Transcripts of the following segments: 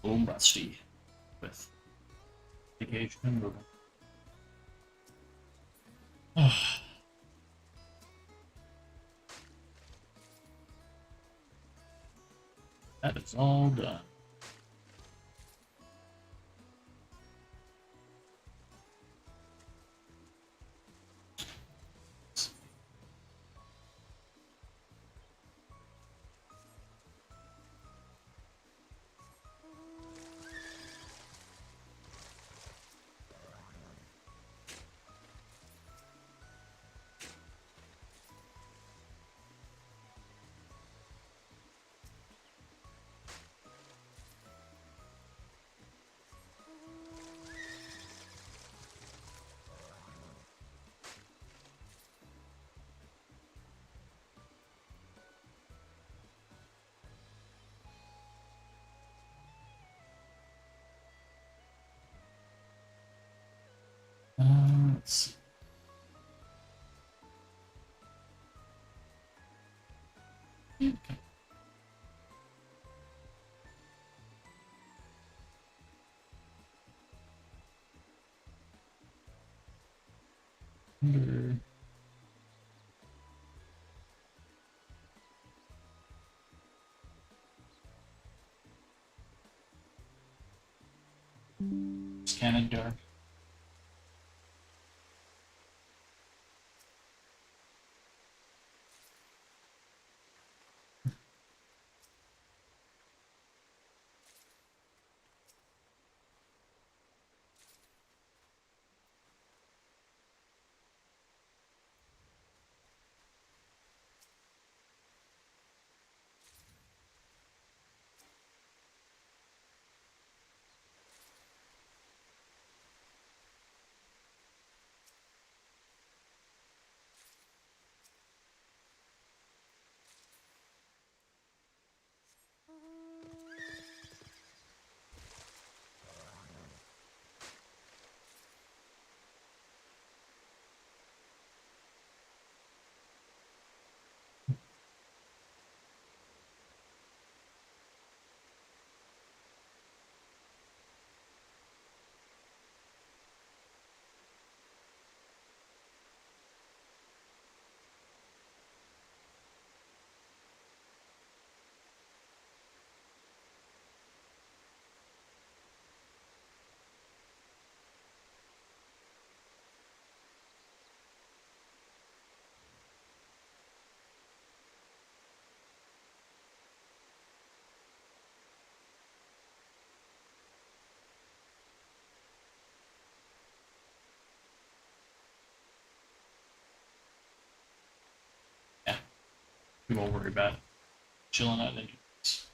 A little rusty with vacation and moving. That is all done. Let's see. Okay. Under it's kind of dark. Yeah, we won't worry about it. Chilling out in this.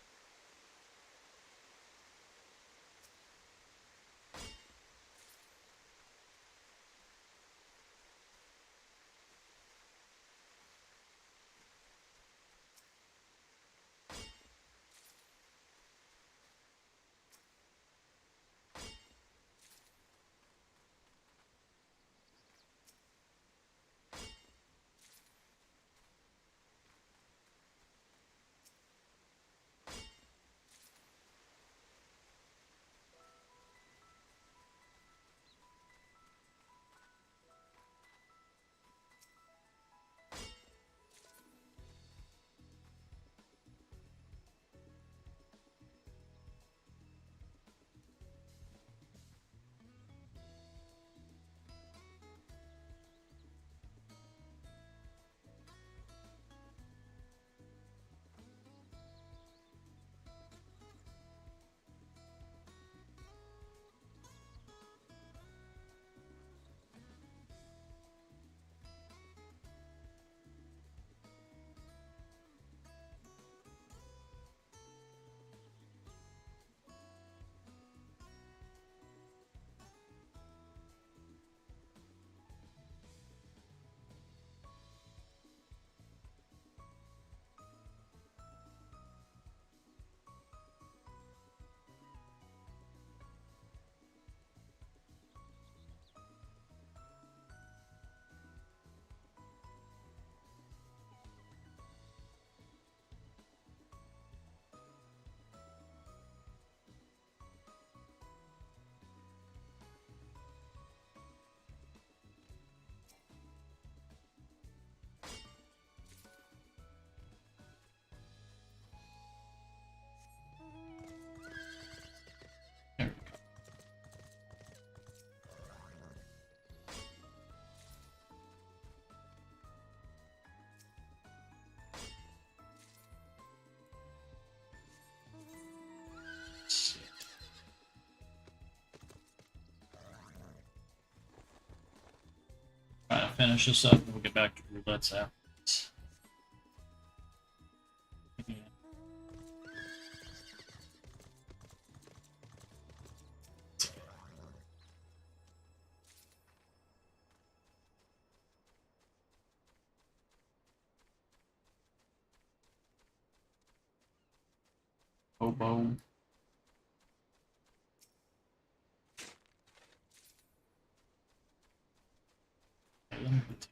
finish this up and we'll get back to roulettes afterwards. Yeah. Oboe. Okay, let me put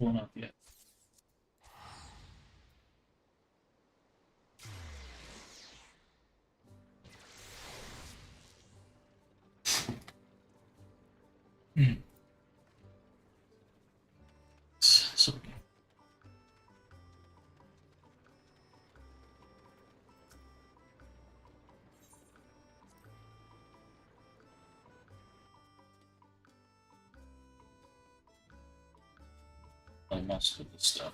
cool enough yet. So I messed with this stuff.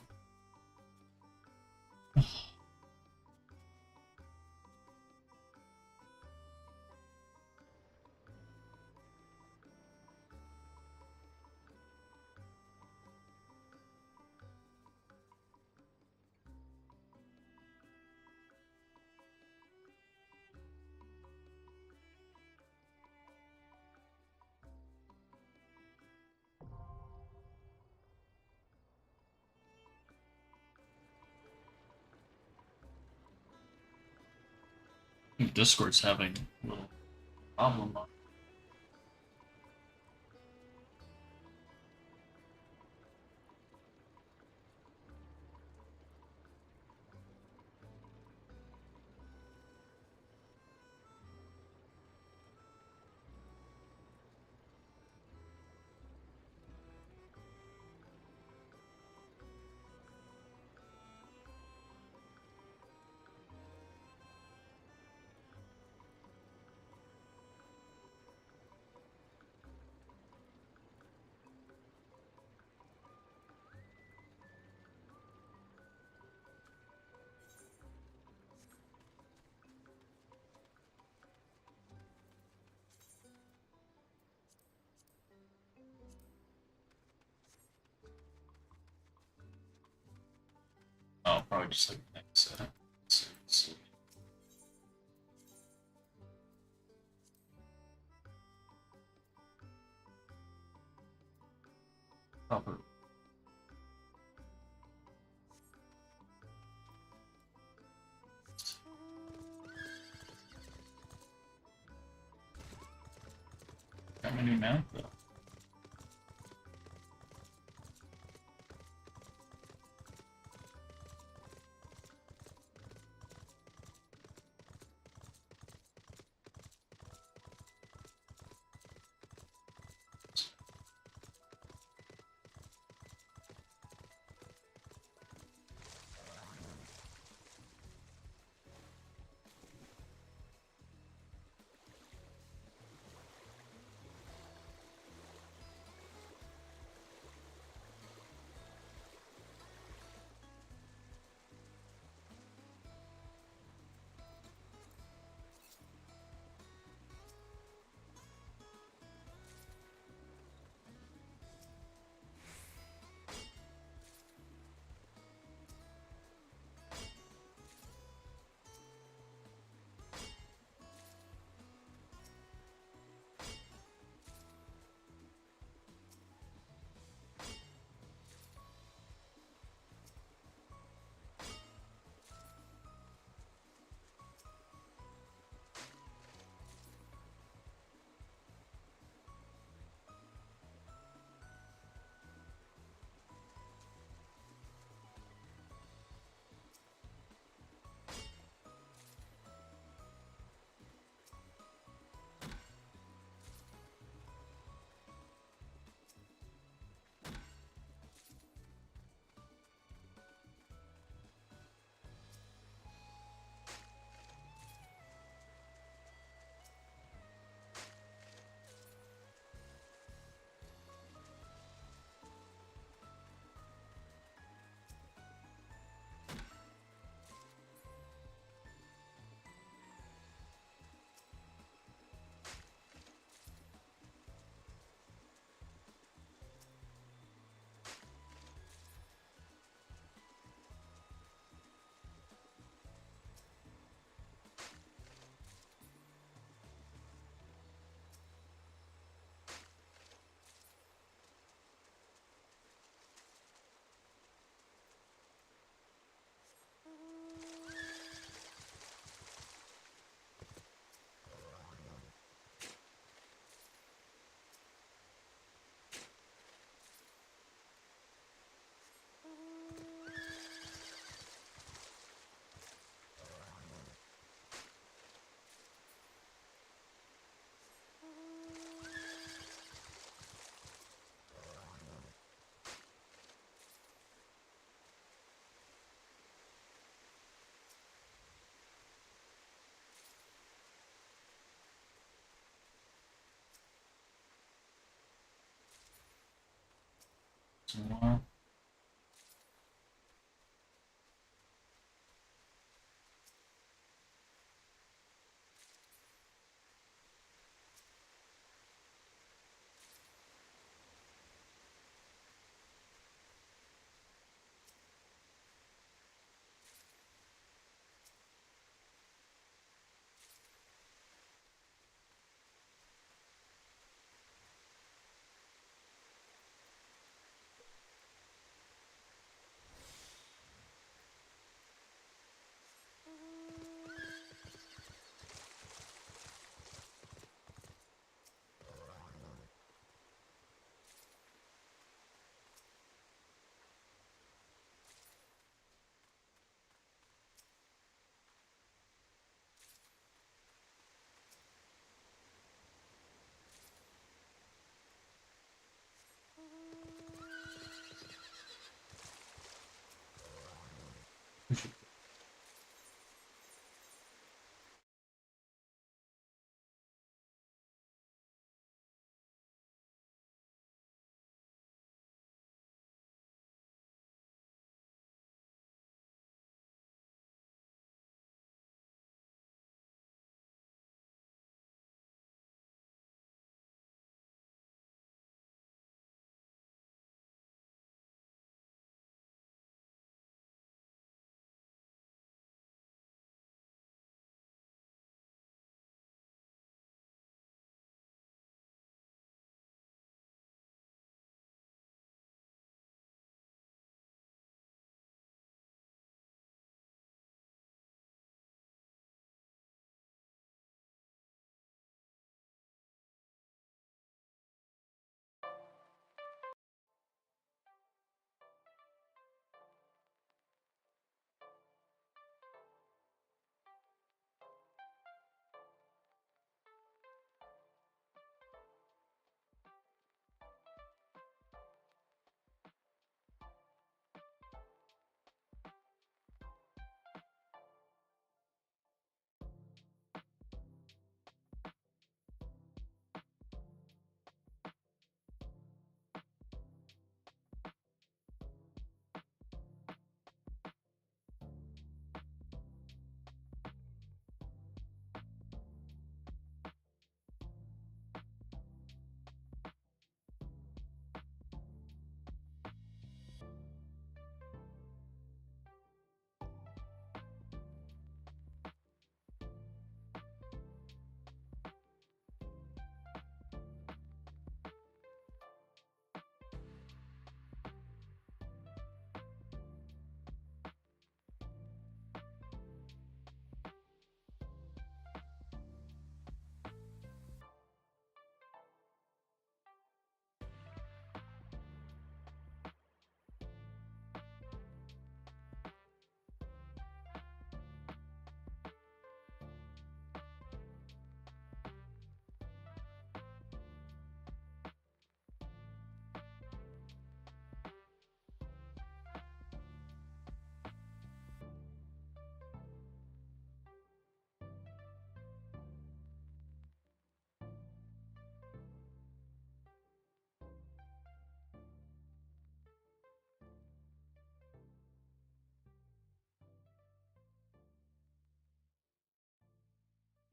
Discord's having a little problem on. Oh, probably just like the next setup. So, proper. Got my new mount though. Some more. We should.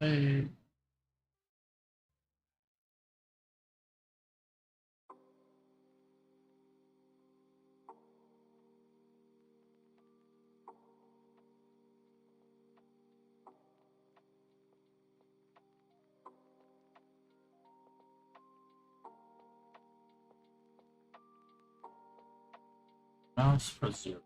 Hey. Mouse for 0.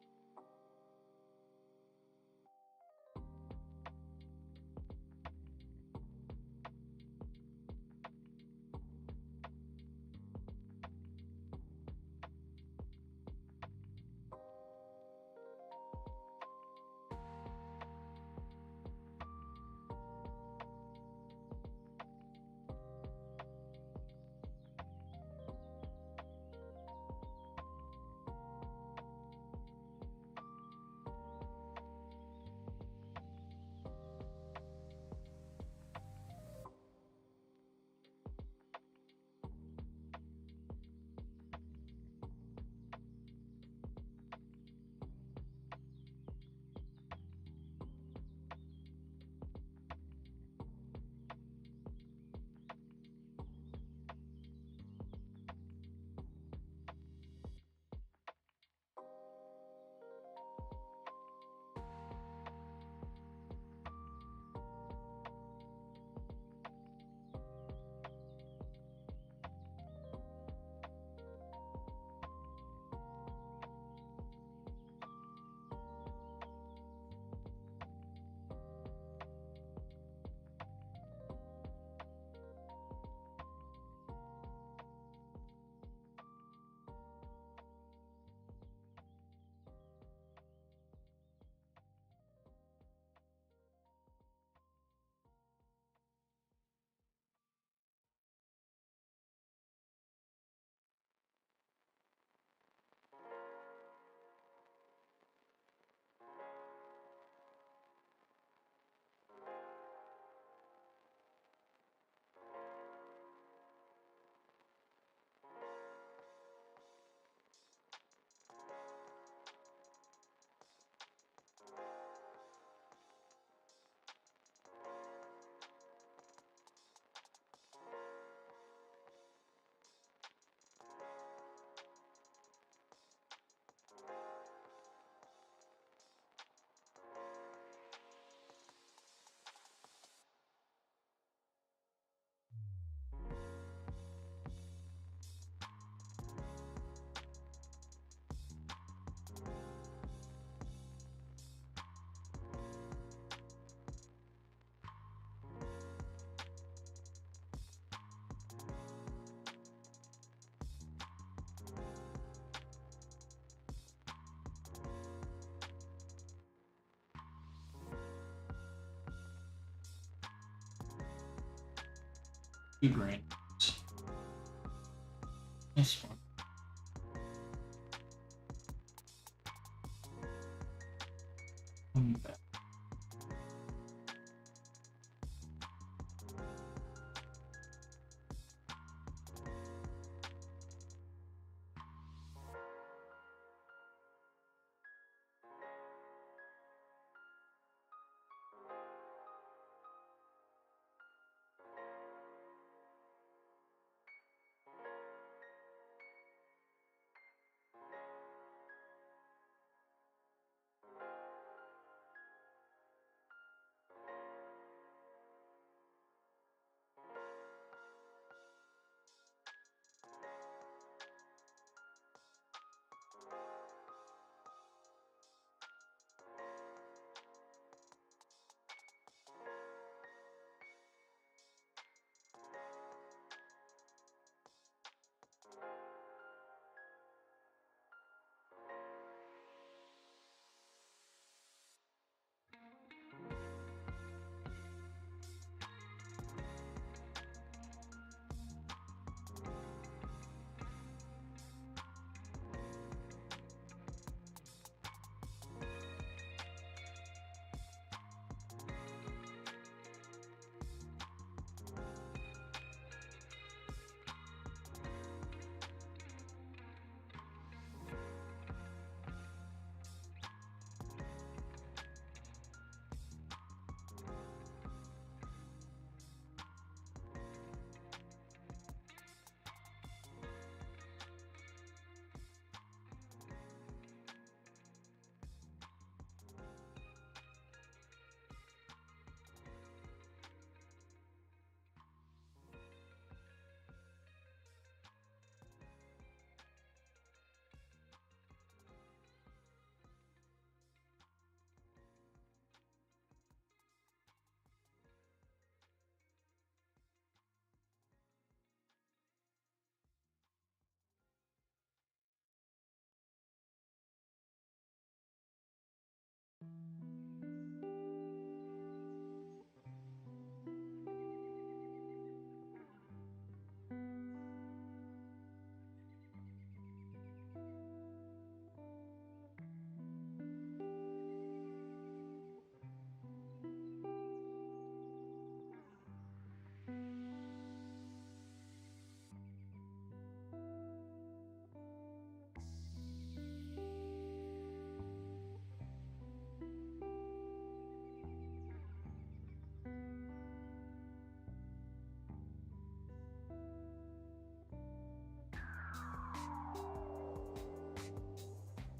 2 grand. That's fun. Back.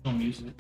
No music.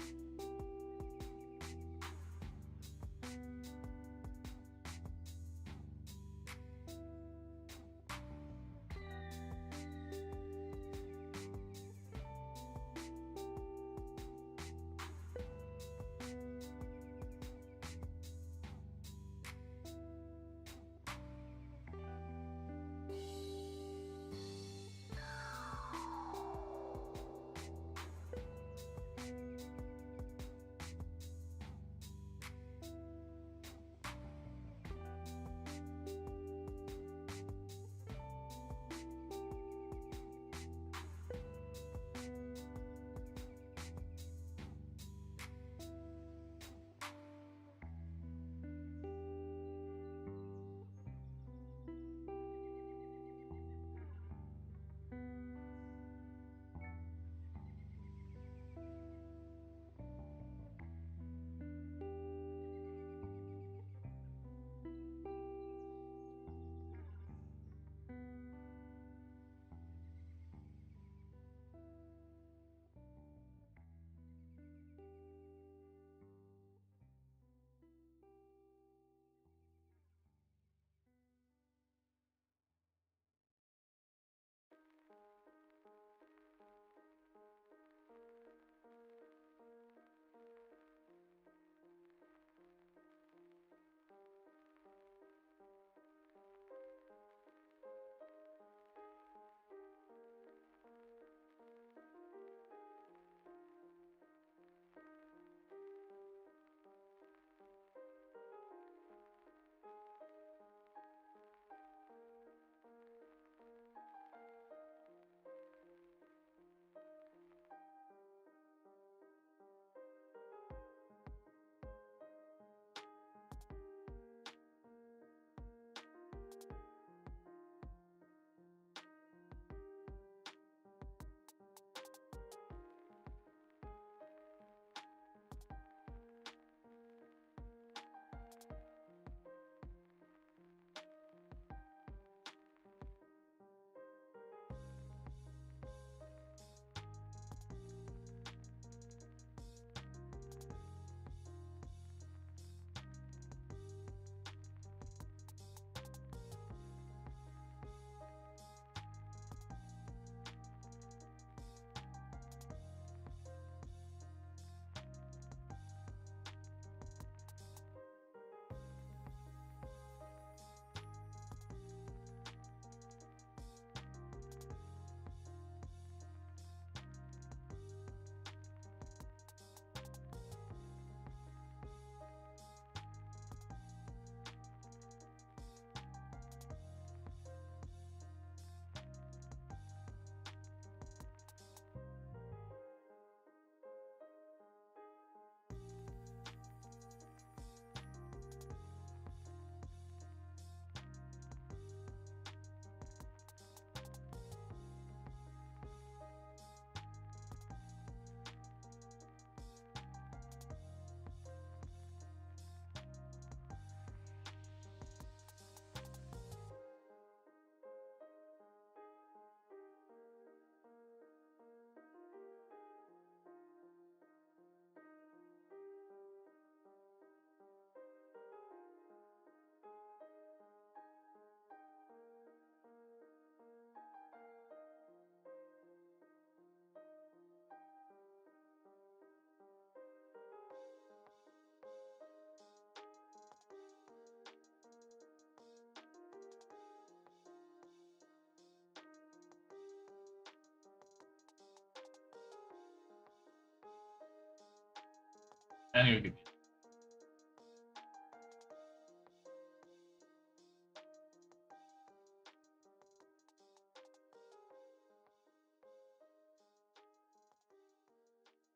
Anyway, good.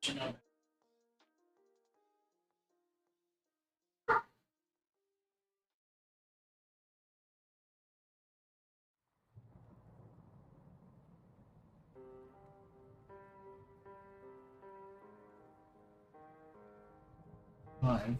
You know, five.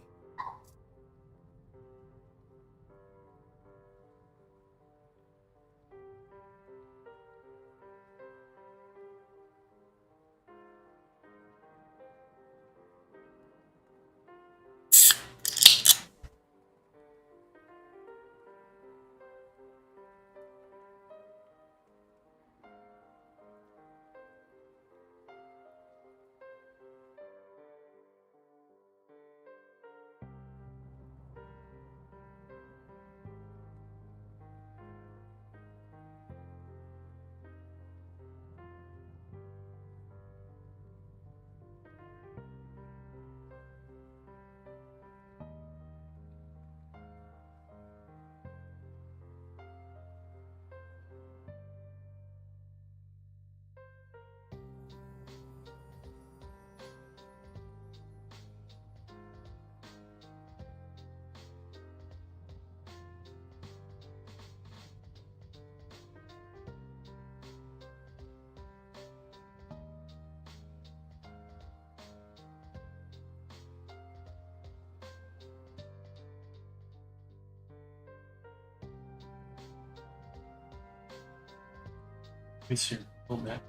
It's here. A little bit.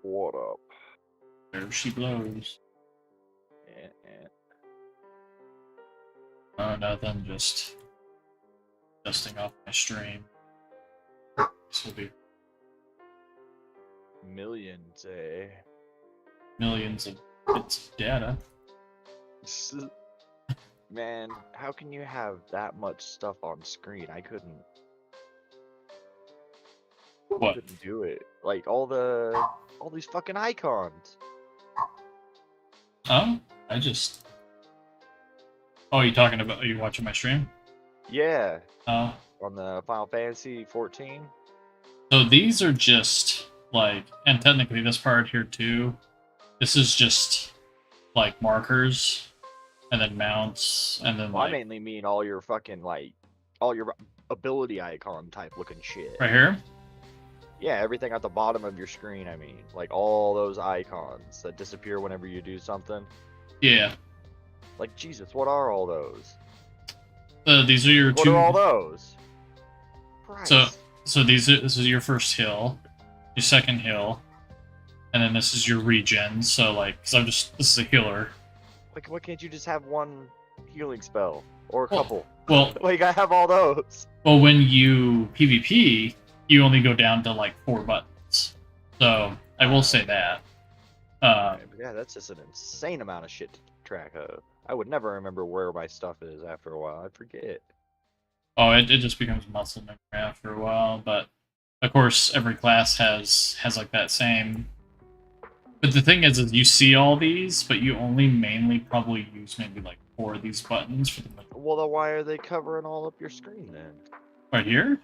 What up? There she blows. Yeah. Oh, nothing. Just dusting off my stream. This will be Millions, eh? millions of bits of data. Man, how can you have that much stuff on screen? I couldn't What? do it. Like all these fucking icons. Oh, I just. Oh, you talking about? Are you watching my stream? Yeah, Oh. on the Final Fantasy 14. So these are just like, and technically this part here too. This is just like markers, and then mounts, and then Well, I like mainly mean all your fucking all your ability icon type looking shit. right here. Yeah, everything at the bottom of your screen. I mean, like all those icons that disappear whenever you do something. Yeah. Like Jesus, what are all those? These are your What two. are all those? Christ. So this is your first hill, your second hill, and then this is your regen. So like, cause this is a healer. Like, why can't you just have one healing spell or a Well- couple? Well, Like, I have all those. well, when you PvP, you only go down to like 4 buttons. So I will say that. But yeah, that's just an insane amount of shit to keep track of. I would never remember where my stuff is after a while. I'd forget. Oh, it just becomes muscle memory after a while. But of course, every class has like that same. But the thing is you see all these, but you only mainly probably use maybe like 4 of these buttons for the Well, then why are they covering all up your screen then? right here.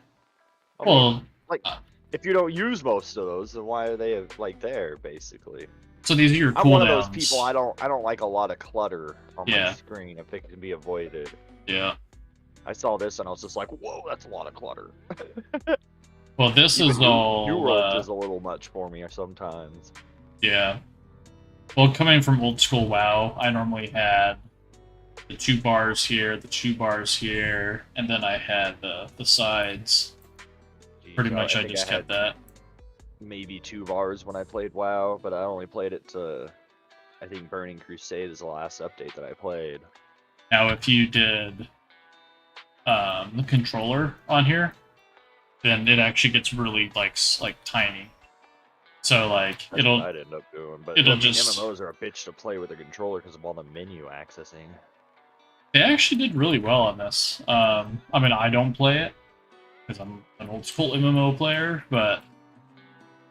I mean, Well, like, if you don't use most of those, then why are they like there basically? so these are your cooldowns. I'm one of those people. I don't like a lot of clutter on my Yeah. screen if it can be avoided. Yeah. I saw this and I was just like, whoa, that's a lot of clutter. Well, this Even is all. New Worlds is a little much for me sometimes. Yeah. Well, coming from old school WoW, I normally had the 2 bars here, the 2 bars here, and then I had the sides. Jeez, Pretty much, I think just had kept that. maybe 2 bars when I played WoW, but I only played it to I think Burning Crusade is the last update that I played. Now, if you did the controller on here, then it actually gets really like tiny. So like That's what I'd end up doing. But it'll I mean, just MMOs are a bitch to play with a controller because of all the menu accessing. they actually did really well on this. I mean, I don't play it because I'm an old school MMO player, but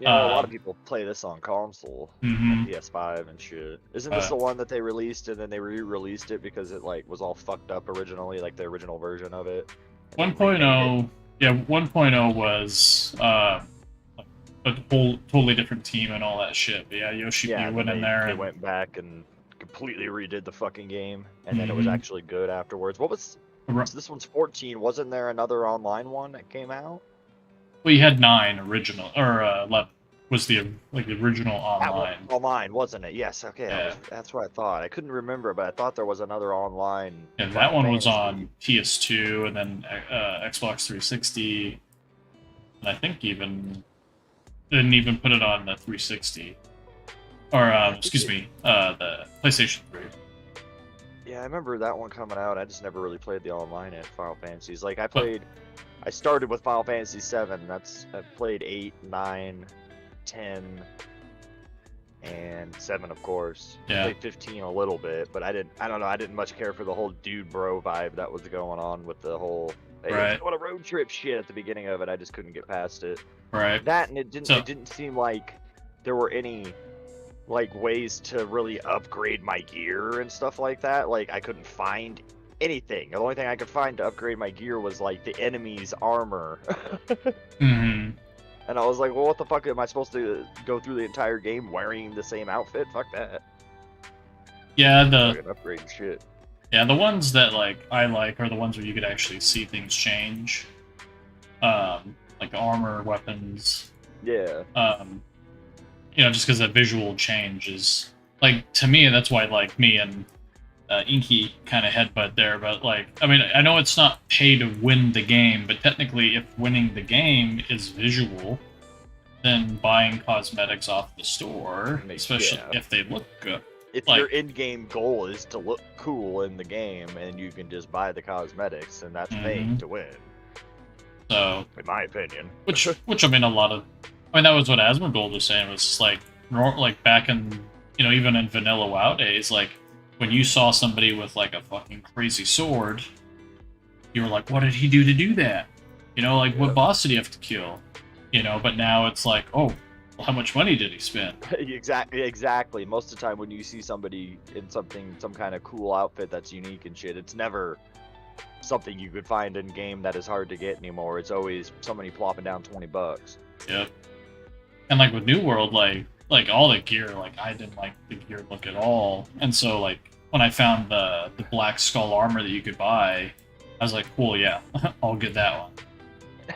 Yeah, a lot of people play this on console, mhm. PS5 and shit. Isn't this the one that they released and then they re-released it because it like was all fucked up originally, like the original version of it? 1.0, yeah, 1.0 was like a whole totally different team and all that shit. But yeah, Yoshi Yeah, P and went then in there they and went back and completely redid the fucking game, and then it was actually good afterwards. What was so this one's 14? Wasn't there another online one that came out? Well, you had 9 original or 11 was the original online. Online, wasn't it? Yes. Okay, Yeah. that's what I thought. I couldn't remember, but I thought there was another online. Yeah, that Final one was Fantasy. on PS2 and then Xbox 360, and I think even didn't even put it on the 360 or excuse me, the PlayStation 3. Yeah, I remember that one coming out. I just never really played the online at Final Fantasies. Like I started with Final Fantasy 7. I played 8, 9, 10, and 7, of course. Yeah. I played 15 a little bit, but I don't know. I didn't much care for the whole dude bro vibe that was going on with the whole hey, let's go on a road trip shit at the beginning of it. I just couldn't get past it. Right. That and it didn't seem like there were any like ways to really upgrade my gear and stuff like that. Like I couldn't find anything. The only thing I could find to upgrade my gear was like the enemy's armor. And I was like, well, what the fuck am I supposed to go through the entire game wearing the same outfit? Fuck that. Yeah, the fucking upgrade shit. Yeah, the ones that like I like are the ones where you could actually see things change. Like armor, weapons. Yeah. You know, just because that visual change is like to me, that's why like me and Inky kind of headbutt there. But like, I mean, I know it's not pay to win the game, but technically, if winning the game is visual, then buying cosmetics off the store, especially if they look good. If your in-game goal is to look cool in the game, and you can just buy the cosmetics, and that's paying to win. So, in my opinion, which I mean, that was what Asmongold was saying. Was like back in even in vanilla WoW days, like when you saw somebody with like a fucking crazy sword, you were like, what did he do to do that? Like what boss did he have to kill? But now it's like, oh, well, how much money did he spend? Exactly. Most of the time when you see somebody in some kind of cool outfit that's unique and shit, it's never something you could find in game that is hard to get anymore. It's always somebody plopping down $20. Yep. And like with New World, like all the gear, like I didn't like the gear look at all. And so like when I found the black skull armor that you could buy, I was like, cool, yeah, I'll get that one.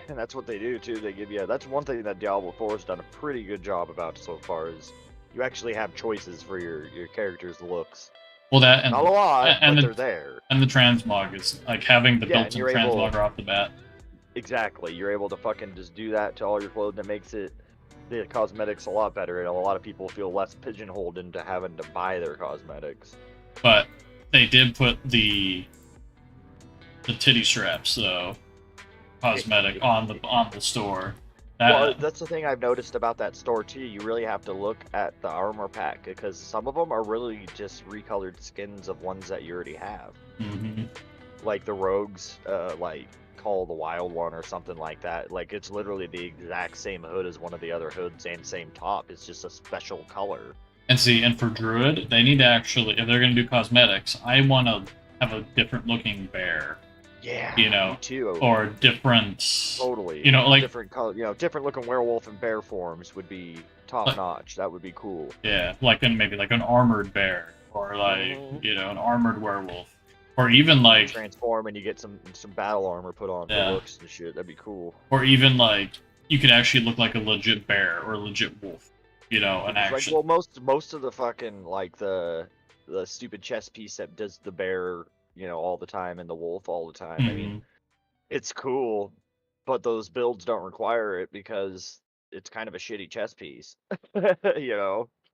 And that's what they do too. They give you that's one thing that Diablo 4 has done a pretty good job about so far is you actually have choices for your character's looks. Well, that and not a lot, but they're there. And the transmog is like having the built-in transmog off the bat. Exactly, you're able to fucking just do that to all your clothes. That makes the cosmetics a lot better, and a lot of people feel less pigeonholed into having to buy their cosmetics. But they did put the titty straps though, cosmetic on the store. Well, that's the thing I've noticed about that store too. You really have to look at the armor pack because some of them are really just recolored skins of ones that you already have. Like the rogues, like Call the Wild One or something like that. Like it's literally the exact same hood as one of the other hoods and same top. It's just a special color. And for Druid, they need to actually, if they're going to do cosmetics, I want to have a different looking bear. Yeah, me too. Or different. Totally. Like different color. Different looking werewolf and bear forms would be top notch. That would be cool. Yeah, maybe like an armored bear, or like an armored werewolf, or even like transform and you get some battle armor put on for looks and shit. That'd be cool. Or even like you could actually look like a legit bear or a legit wolf. An action. Like, well, most of the fucking like the stupid chess piece that does the bear. All the time, and the wolf all the time. I mean, it's cool, but those builds don't require it because it's kind of a shitty chess piece.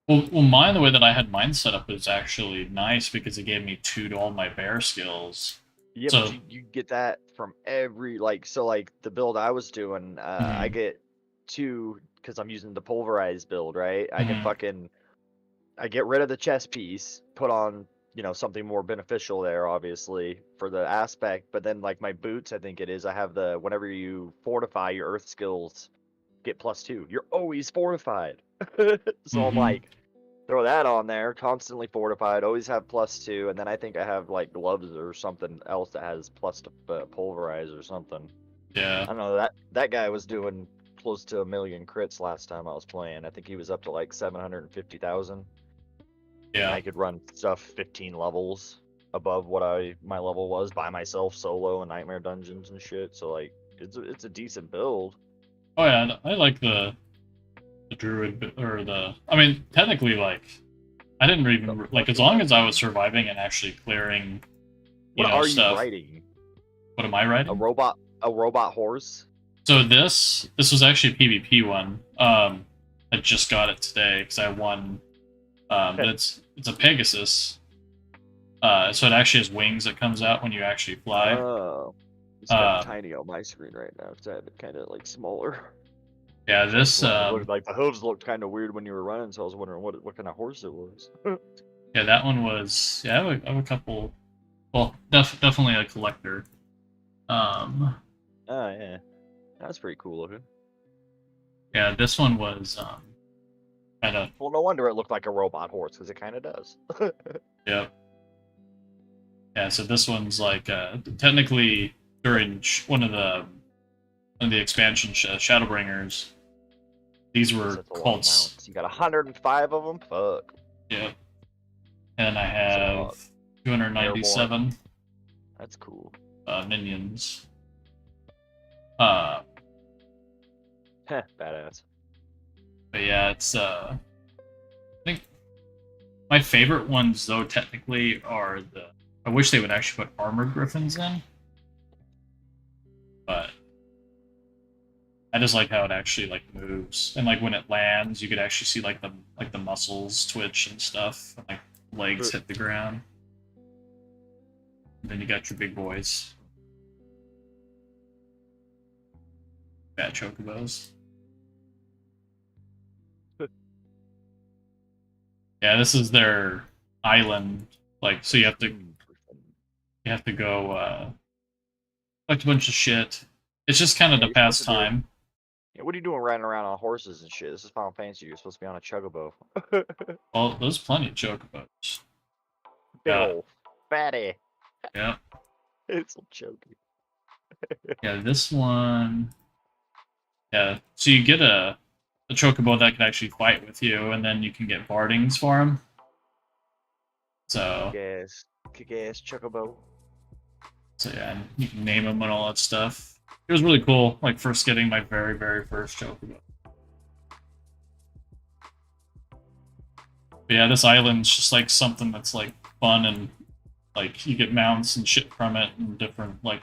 Well, mine, the way that I had mine set up was actually nice because it gave me 2 to all my bear skills. Yeah, but So, you get that from every like the build I was doing. I mhm, get 2 because I'm using the pulverized build, right? mhm, I get rid of the chest piece, put on, something more beneficial there, obviously, for the aspect. But then, like my boots, I think it is, I have the whenever you fortify your earth skills, get +2. You're always fortified. So I'm mhm. like, throw that on there, constantly fortified, always have +2. And then I think I have like gloves or something else that has plus to pulverize or something. Yeah, I don't know, that guy was doing close to 1,000,000 crits last time I was playing. I think he was up to like 750,000. And yeah. I could run stuff 15 levels above what my level was by myself solo in nightmare dungeons and shit. So like it's a decent build. Oh yeah, I like the druid or the. I mean, technically, like I didn't The even like fuck as is long that as I was thing? surviving and actually clearing, What are you stuff. riding? What am I A writing? robot horse? So this was actually a PvP one. I just got it today because I won. But it's a Pegasus. So it actually has wings that comes out when you actually fly. Oh, it's kind of Um, tiny on my screen right now because I have it kind of like smaller. yeah, So I was this wondering, it looked like the hooves looked kind of weird when you were running. So I was wondering what kind of horse it was. yeah that one was yeah I have a couple. Well, definitely a collector. Um, Oh yeah, that's pretty cool looking. yeah, this one was kind of Well, no wonder it looked like a robot horse because it kind of does. yeah. Yeah, so this one's like technically during one of the expansion Shadowbringers. These Jeez, were that's a lot of called mounts. You got 105 of them? Fuck. yeah, and I That's a lot. have Airborne. 297 That's cool. minions. Uh, Heh, badass. but yeah, it's I think my favorite ones though technically are the. I wish they would actually put armored griffins in, but I just like how it actually like moves and like when it lands, you could actually see like the muscles twitch and stuff, and like legs hit the ground. And then you got your big boys, fat chocobos. Yeah, this is their island. Like, so you have to go collect a bunch of shit. It's just kind of Yeah, to you're supposed pass to do. time. Yeah, what are you doing riding around on horses and shit? This is Final Fantasy. You're supposed to be on a chocobo. Well, there's plenty of chocobos. Big Yeah, ol' fatty. yeah, It's a choky. yeah. This one, yeah. So you get a chocobo that can actually fight with you, and then you can get bardings for him. So, Kick ass chocobo. so yeah, and you can name him and all that stuff. It was really cool. Like first getting my very first chocobo. But yeah, this island's just like something that's like fun and like you get mounts and shit from it and different like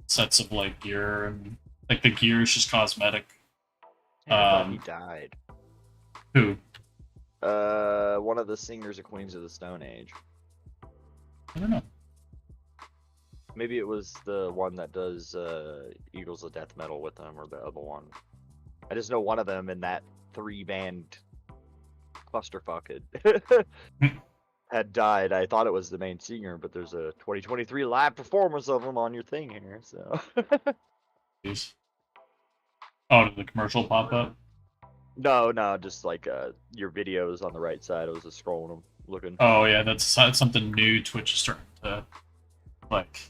sets of like gear and like the gear is just cosmetic. Hey, I thought he Um, died. who? One of the singers of Queens of the Stone Age. I don't know. Maybe it was the one that does Eagles of Death Metal with them, or the other one. I just know one of them in that 3-band clusterfuck had died. I thought it was the main singer, but there's a 2023 live performance of him on your thing here. So Jeez. Oh, did the commercial pop up? no, just like your videos on the right side. I was just scrolling them, looking. Oh yeah, that's something new. Twitch is starting to like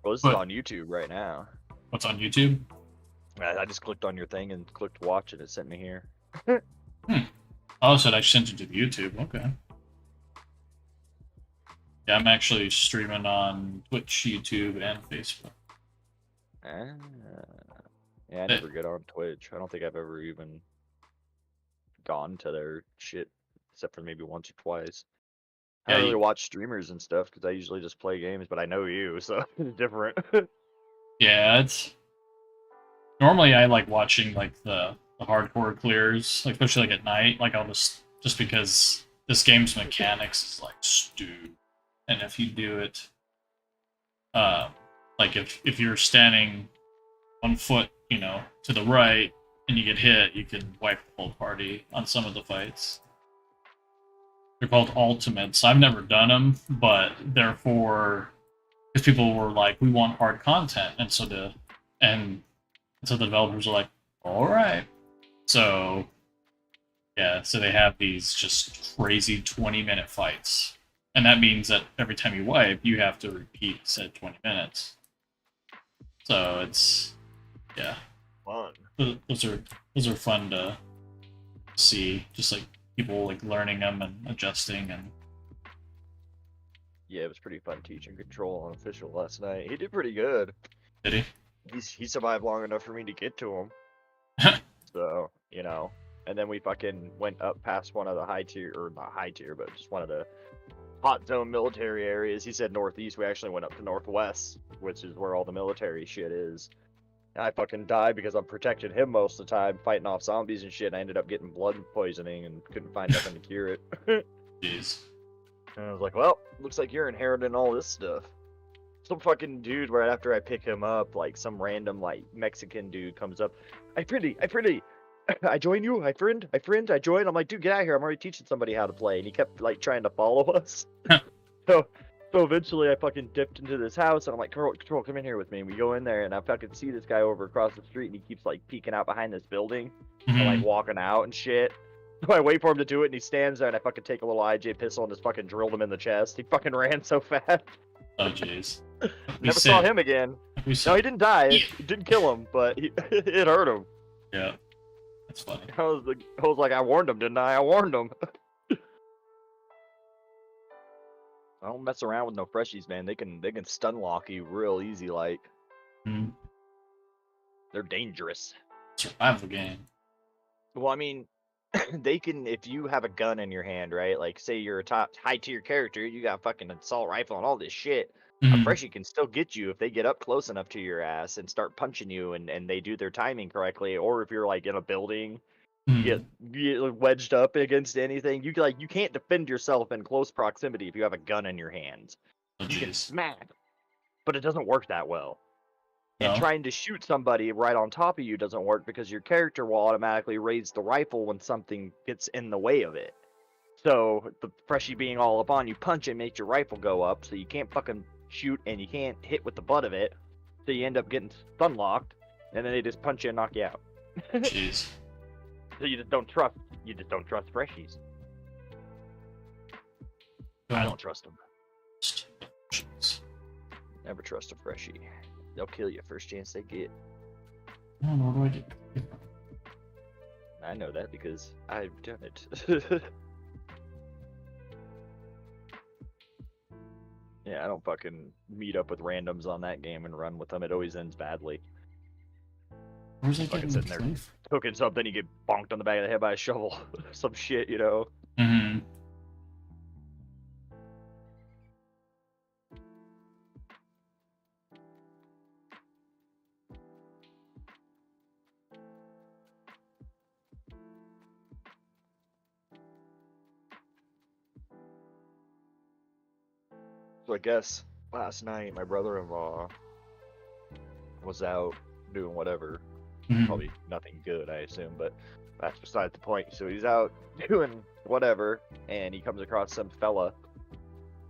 Well, this is put. on YouTube right now. What's on YouTube? I just clicked on your thing and clicked watch, and it sent me here. Hmm. Oh, so I sent it to YouTube. Okay. Yeah, I'm actually streaming on Twitch, YouTube, and Facebook. Ah. Yeah, I Eh, never get on Twitch. I don't think I've ever even gone to their shit, except for maybe once or twice. I Yeah, don't really watch streamers and stuff because I usually just play games, but I know you, so it's different. yeah. It's normally I like watching like the hardcore clears, like especially like at night. Like I'll just just because this game's mechanics is like stupid, and if you do it, like if you're standing 1 foot, to the right, and you get hit, you can wipe the whole party on some of the fights. They're called ultimates. I've never done them, but therefore, because people were like, "We want hard content," and so the developers are like, "All right." So yeah, so they have these just crazy 20-minute fights, and that means that every time you wipe, you have to repeat said 20 minutes. So it's Fun. Those are fun to see, just like people like learning them and adjusting. And Yeah, it was pretty fun teaching Control on official last night. He did pretty good. did he? He survived long enough for me to get to him. So, and then we fucking went up past one of the high tier, or not high tier, but just one of the hot zone military areas. He said northeast. We actually went up to northwest, which is where all the military shit is. And I fucking died because I'm protecting him most of the time, fighting off zombies and shit. And I ended up getting blood poisoning and couldn't find nothing to cure it. Jeez. And I was like, well, looks like you're inheriting all this stuff. Some fucking dude right after I pick him up, like some random like Mexican dude comes up. I pretty. I join you, I friend, I join. I'm like, dude, get out of here. I'm already teaching somebody how to play. And he kept like trying to follow us. so eventually I fucking dipped into this house and I'm like, Control, come in here with me. And we go in there and I fucking see this guy over across the street and he keeps like peeking out behind this building and like walking out and shit. So I wait for him to do it and he stands there and I fucking take a little IJ pistol and just fucking drilled him in the chest. He fucking ran so fast. Oh jeez. Never saw him again. No, he didn't die. It didn't kill him, but it hurt him. Yeah. That's funny. I was like, I warned him, didn't I? I warned him. I don't mess around with no freshies, man. They can stun lock you real easy, like. They're dangerous. Survival game. Well, I mean, they can, if you have a gun in your hand, right? Like, say you're a top high tier character, you got a fucking assault rifle and all this shit. A freshie can still get you if they get up close enough to your ass and start punching you and they do their timing correctly. Or if you're like in a building, you get wedged up against anything. You can't defend yourself in close proximity if you have a gun in your hands. You can smack, but it doesn't work that well. No. And trying to shoot somebody right on top of you doesn't work because your character will automatically raise the rifle when something gets in the way of it. So the freshie being all up on you, punch and make your rifle go up, so you can't fucking shoot and you can't hit with the butt of it. So you end up getting stun locked, and then they just punch you and knock you out. Jeez. So you just don't trust freshies. I don't trust them. Never trust a freshie. They'll kill you first chance they get. I don't know what do I do. I know that because I've done it. Yeah, I don't fucking meet up with randoms on that game and run with them. It always ends badly. Where's that fucking sitting there cooking something, you get bonked on the back of the head by a shovel. Some shit, you know? Mm-hmm. So I guess last night my brother-in-law was out doing whatever. Probably nothing good, I assume, but that's beside the point. So he's out doing whatever, and he comes across some fella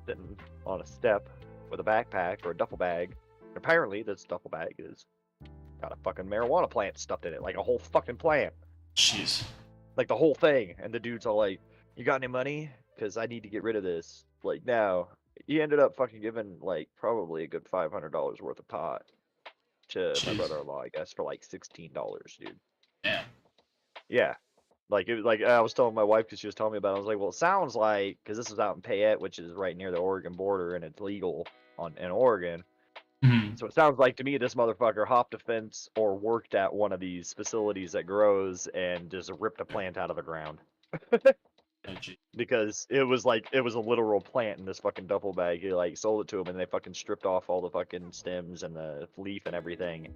sitting on a step with a backpack or a duffel bag. Apparently, this duffel bag is got a fucking marijuana plant stuffed in it, like a whole fucking plant. Jeez. Like the whole thing. And the dude's all like, "You got any money? Because I need to get rid of this." Like, now. He ended up fucking giving, like, probably a good $500 worth of pot to my brother-in-law, I guess, for like $16, dude. Yeah. Yeah. Like, it was like, I was telling my wife because she was telling me about it. I was like, well, it sounds like, because this was out in Payette, which is right near the Oregon border, and it's legal in Oregon. So it sounds like to me this motherfucker hopped a fence or worked at one of these facilities that grows and just ripped a plant out of the ground. Because it was a literal plant in this fucking duffel bag. He like sold it to him and they fucking stripped off all the fucking stems and the leaf and everything.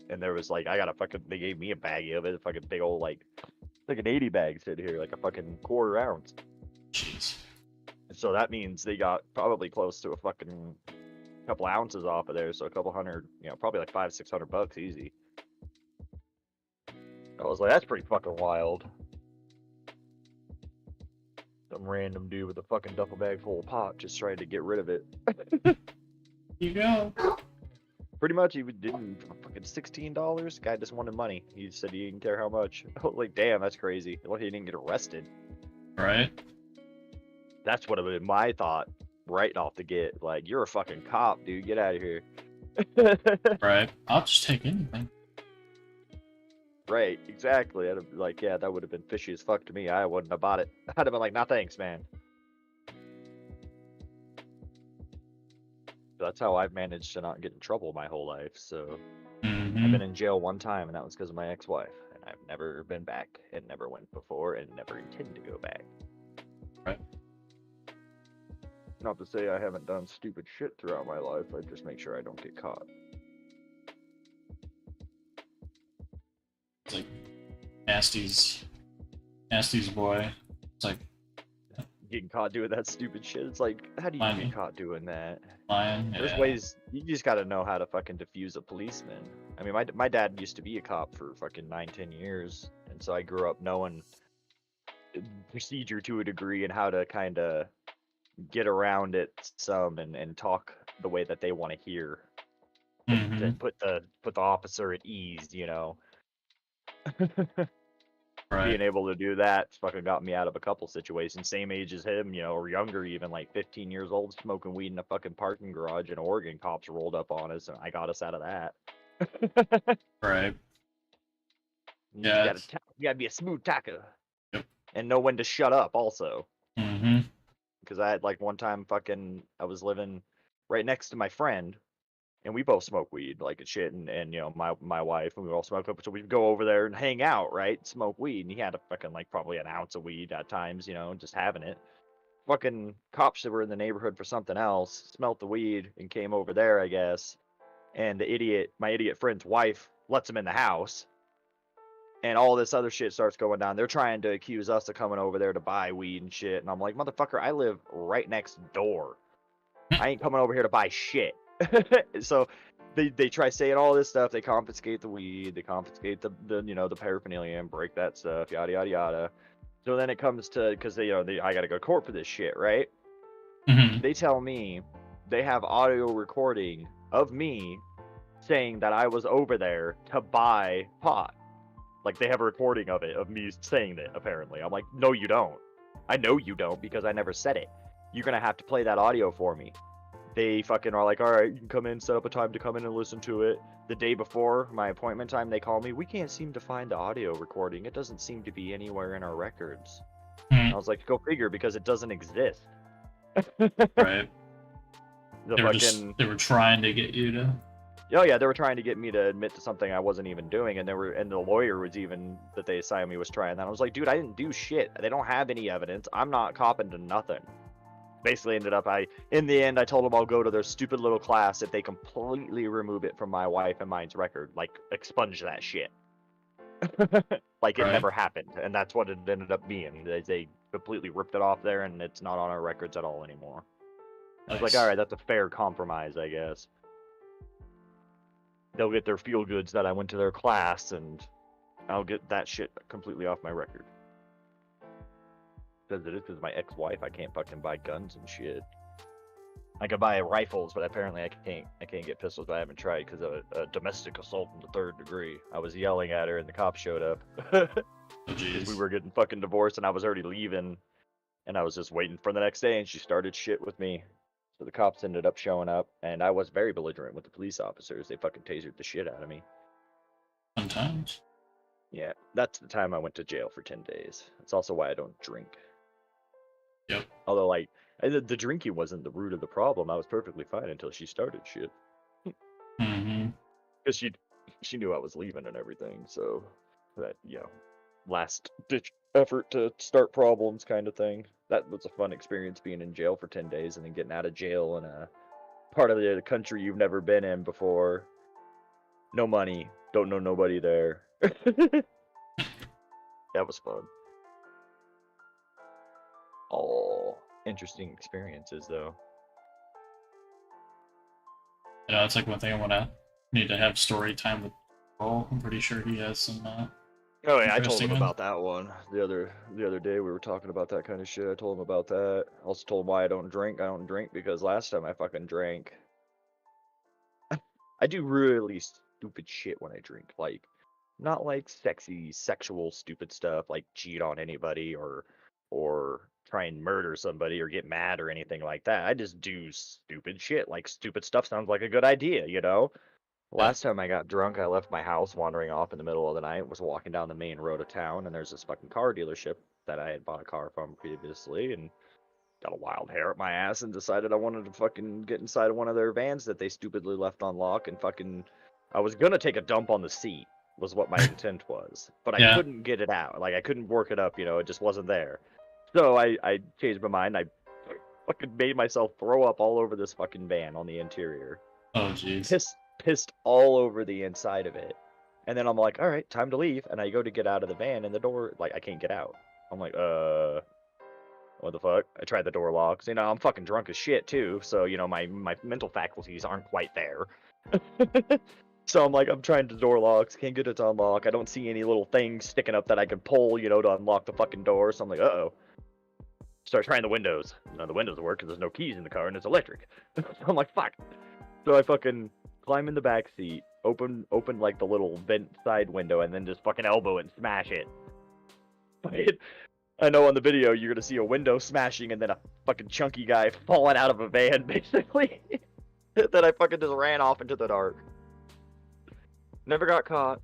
And there was like, they gave me a baggie of it, a fucking big old like like an 80 bag sitting here, like a fucking quarter ounce. Jeez. So that means they got probably close to a fucking couple ounces off of there, so a couple hundred, probably like $500-600 easy. I was like, that's pretty fucking wild. Some random dude with a fucking duffel bag full of pot just trying to get rid of it. You go. Pretty much, he didn't fucking $16. Guy just wanted money. He said he didn't care how much. I was like, damn, that's crazy. Well, he didn't get arrested. Right. That's what have been my thought right off the get. Like, you're a fucking cop, dude. Get out of here. Right. I'll just take anything. Right, exactly. I'd have, like, yeah, that would have been fishy as fuck to me. I wouldn't have bought it. I'd have been like, nah, thanks, man. That's how I've managed to not get in trouble my whole life. So I've been in jail one time, and that was because of my ex-wife. And I've never been back, and never went before, and never intend to go back. Right. Not to say I haven't done stupid shit throughout my life. I just make sure I don't get caught. It's like Nasty's boy. It's like getting caught doing that stupid shit. It's like, how do you get caught doing that? Lying. There's ways. You just got to know how to fucking defuse a policeman. I mean, my dad used to be a cop for fucking 9-10 years, and so I grew up knowing procedure to a degree and how to kind of get around it some and talk the way that they want to hear, and put the officer at ease, Right. Being able to do that fucking got me out of a couple situations. Same age as him, or younger, even like 15 years old, smoking weed in a fucking parking garage in Oregon. Cops rolled up on us, and I got us out of that. Right. You gotta be a smooth talker. Yep. And know when to shut up, also. Mm-hmm. Because I had like one time I was living right next to my friend, and we both smoke weed, like shit, and my wife, and we all smoke up, so we'd go over there and hang out, right? Smoke weed, and he had a fucking like probably an ounce of weed at times, just having it. Fucking cops that were in the neighborhood for something else smelt the weed and came over there, I guess. And my idiot friend's wife lets him in the house, and all this other shit starts going down. They're trying to accuse us of coming over there to buy weed and shit, and I'm like, motherfucker, I live right next door. I ain't coming over here to buy shit. So they try saying all this stuff. They confiscate the weed, they confiscate the paraphernalia and break that stuff, yada yada yada. So then it comes to, because I gotta go to court for this shit, right? They tell me they have audio recording of me saying that I was over there to buy pot. Like, they have a recording of it, of me saying that, apparently. I'm like, no, you don't. I know you don't, because I never said it. You're gonna have to play that audio for me. They fucking are like, all right, you can come in, set up a time to come in and listen to it. The day before my appointment time, they call me. We can't seem to find the audio recording. It doesn't seem to be anywhere in our records. I was like, go figure, because it doesn't exist. Right. They were trying to get you to. Oh yeah, they were trying to get me to admit to something I wasn't even doing, and the lawyer was even that they assigned me was trying that. I was like, dude, I didn't do shit. They don't have any evidence. I'm not copping to nothing. Basically ended up, in the end, I told them I'll go to their stupid little class if they completely remove it from my wife and mine's record, like expunge that shit. Like it never happened, and that's what it ended up being. They completely ripped it off there, and it's not on our records at all anymore. I was like, all right, that's a fair compromise, I guess. They'll get their feel goods that I went to their class, and I'll get that shit completely off my record. Because it is because my ex-wife, I can't fucking buy guns and shit. I could buy rifles, but apparently I can't get pistols. But I haven't tried because of a domestic assault in the 3rd degree. I was yelling at her, and the cops showed up. We were getting fucking divorced, and I was already leaving, and I was just waiting for the next day, and she started shit with me. So the cops ended up showing up, and I was very belligerent with the police officers. They fucking tasered the shit out of me. Sometimes. Yeah, that's the time I went to jail for 10 days. That's also why I don't drink. Yep. Although, like, the drinking wasn't the root of the problem. I was perfectly fine until she started shit. Because she knew I was leaving and everything, so that, last ditch effort to start problems kind of thing. That was a fun experience, being in jail for 10 days and then getting out of jail in a part of the country you've never been in before. No money, don't know nobody there. That was fun. All interesting experiences, though. You know, it's like one thing need to have story time with Paul. I'm pretty sure he has some Oh yeah, I told interesting him ones. about that one the other day. We were talking about that kind of shit. I told him about that. I also told him why I don't drink. I don't drink because last time I fucking drank, I do really stupid shit when I drink. Like, not like sexy, sexual, stupid stuff like cheat on anybody or try and murder somebody or get mad or anything like that. I just do stupid shit. Like stupid stuff sounds like a good idea, you know? Yeah. Last time I got drunk, I left my house wandering off in the middle of the night, was walking down the main road of town, and there's this fucking car dealership that I had bought a car from previously, and got a wild hair up my ass and decided I wanted to fucking get inside of one of their vans that they stupidly left on lock and fucking I was gonna take a dump on the seat was what my intent was. But I Yeah. couldn't get it out. Like I couldn't work it up, you know, it just wasn't there. So I changed my mind. I fucking made myself throw up all over this fucking van on the interior. Oh jeez. Pissed all over the inside of it. And then I'm like, all right, time to leave. And I go to get out of the van and the door, like, I can't get out. I'm like, what the fuck? I tried the door locks. You know, I'm fucking drunk as shit too. So, you know, my mental faculties aren't quite there. So I'm like, I'm trying the door locks, can't get it to unlock. I don't see any little things sticking up that I can pull, you know, to unlock the fucking door. So I'm like, uh-oh. Start trying the windows. None of the windows work because there's no keys in the car and it's electric. I'm like, fuck. So I fucking climb in the back seat, open like the little vent side window, and then just fucking elbow it and smash it. I know on the video you're gonna see a window smashing and then a fucking chunky guy falling out of a van, basically. That I fucking just ran off into the dark. Never got caught.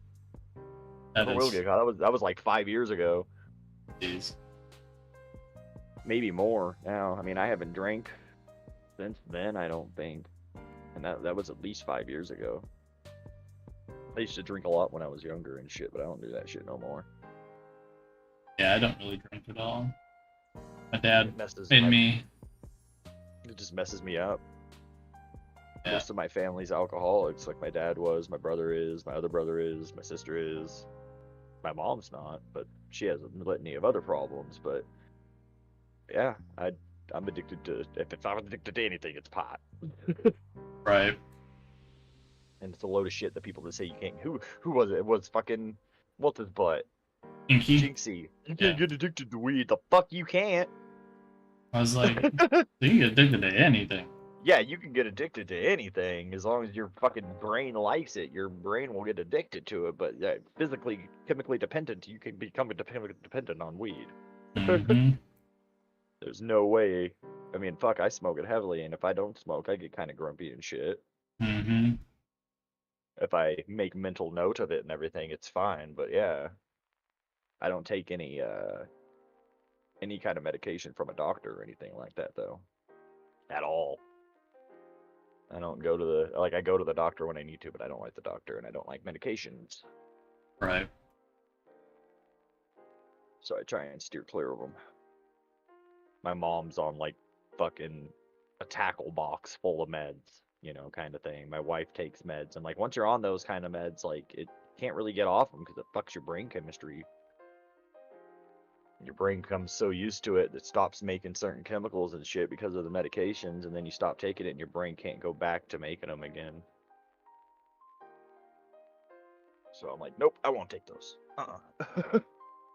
That Never will is. get caught. That was like 5 years ago. Jeez. Maybe more now. I mean, I haven't drank since then, I don't think. And that was at least 5 years ago. I used to drink a lot when I was younger and shit, but I don't do that shit no more. Yeah, I don't really drink at all. My dad It made me. It just messes me up. Yeah. Most of my family's alcoholics. Like my dad was, my brother is, my other brother is, my sister is. My mom's not, but she has a litany of other problems. But yeah, I'm addicted to. If I'm addicted to anything, it's pot. Right. And it's a load of shit that people that say you can't. Who was it? It was fucking what's his butt? Inky. Jinxie. You Yeah. can't get addicted to weed. The fuck you can't. I was like, you can get addicted to anything. Yeah, you can get addicted to anything as long as your fucking brain likes it. Your brain will get addicted to it, but physically, chemically dependent, you can become dependent on weed. Mm-hmm. There's no way. I mean, fuck, I smoke it heavily, and if I don't smoke, I get kind of grumpy and shit. Mm-hmm. If I make mental note of it and everything, it's fine. But yeah, I don't take any kind of medication from a doctor or anything like that, though. At all. I don't go to I go to the doctor when I need to, but I don't like the doctor and I don't like medications. Right. So I try and steer clear of them. My mom's on like fucking a tackle box full of meds, you know, kind of thing. My wife takes meds, and like once you're on those kind of meds, like it can't really get off them because it fucks your brain chemistry. Your brain becomes so used to it that it stops making certain chemicals and shit because of the medications, and then you stop taking it, and your brain can't go back to making them again. So I'm like, nope, I won't take those.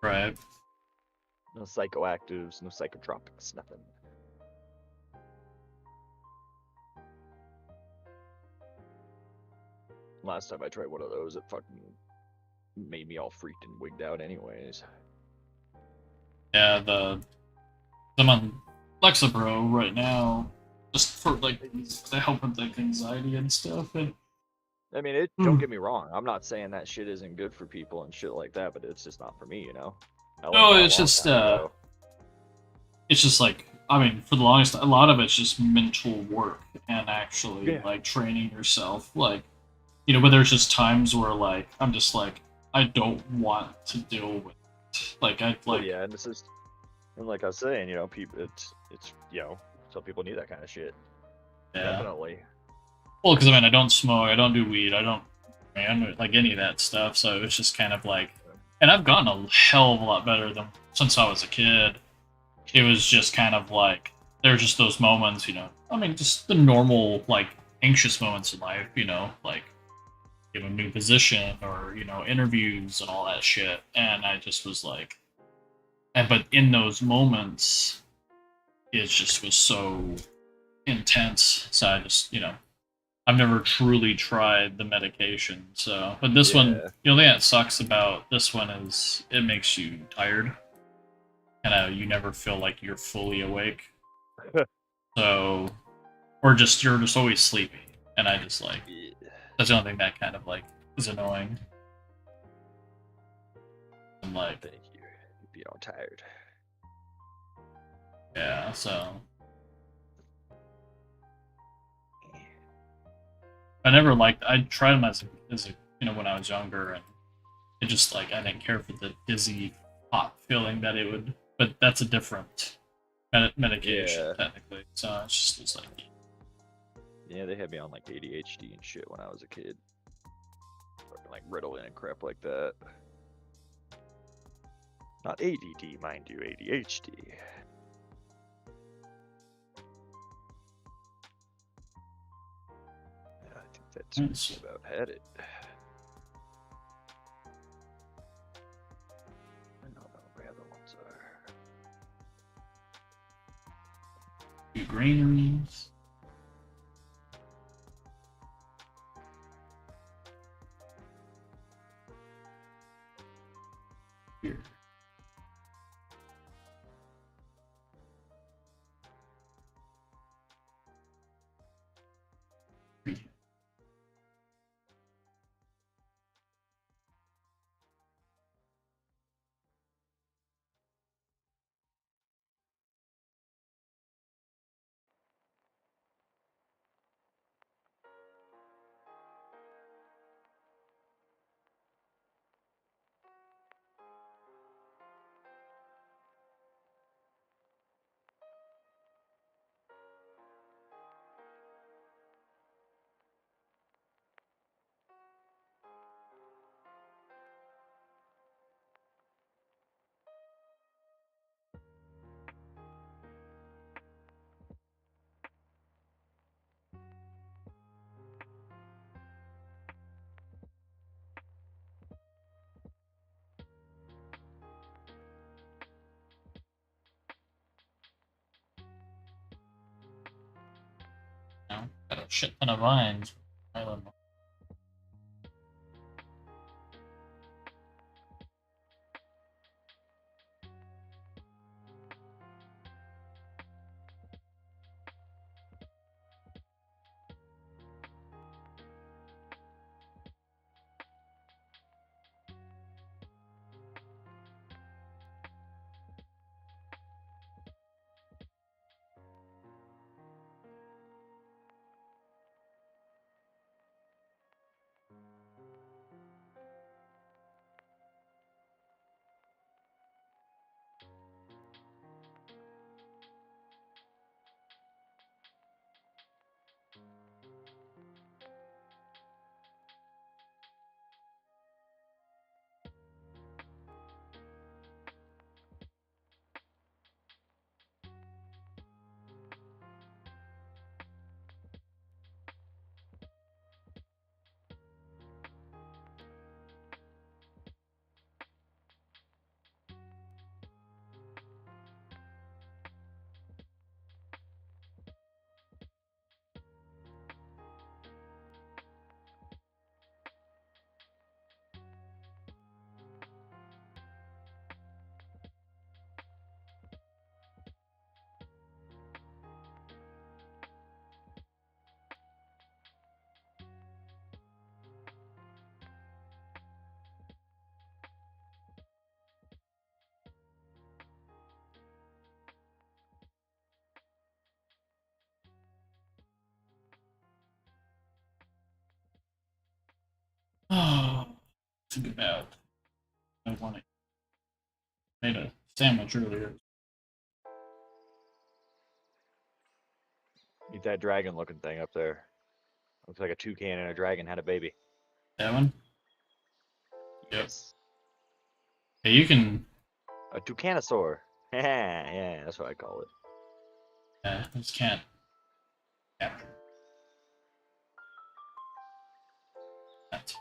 Right. No psychoactives, no psychotropics, nothing. Last time I tried one of those, it fucking made me all freaked and wigged out anyways. Yeah, I'm on Lexapro right now, just for like to help with like anxiety and stuff. And I mean, don't get me wrong. I'm not saying that shit isn't good for people and shit like that, but it's just not for me, you know. no, it's just like, I mean, for the longest, a lot of it's just mental work and actually like training yourself. Like, you know, but there's just times where like I'm just like I don't want to deal with it. Like I like yeah, and this is, and like I was saying, you know, people, it's you know, some people need that kind of shit. Yeah. Definitely. Well, because I mean, I don't smoke, I don't do weed, I don't like any of that stuff. So it's just kind of like And I've gotten a hell of a lot better than since I was a kid. It was just kind of like there are just those moments, you know. I mean, just the normal like anxious moments in life, you know, like get a new position or you know interviews and all that shit. And I just was like, and but in those moments, it just was so intense. So I just you know I've never truly tried the medication. So, but this one, Yeah. the only thing that sucks about this one is it makes you tired. And you never feel like you're fully awake. So, or just you're just always sleepy. And I just like Yeah. that's the only thing that kind of like is annoying. And No, like, thank you. You'd be all tired. yeah. So I never liked. I tried them as a you know when I was younger, and it just like I didn't care for the dizzy hot feeling that it would. But that's a different medication Yeah. technically. So it's just it's like Yeah, they had me on like ADHD and shit when I was a kid. Fucking like Ritalin and crap like that. Not ADD, mind you, ADHD. Yeah, I think that's it's, about had it. I don't know where the other ones are. two greens. Here. You know, got a shit ton of vines. I don't know. Oh, think about. I wanted made a sandwich earlier. Eat that dragon looking thing up there. Looks like a toucan and a dragon had a baby. That one. Yep. Yes. Yeah, you can. A Tucanosaur. Yeah, that's what I call it. Yeah, just can't capture that.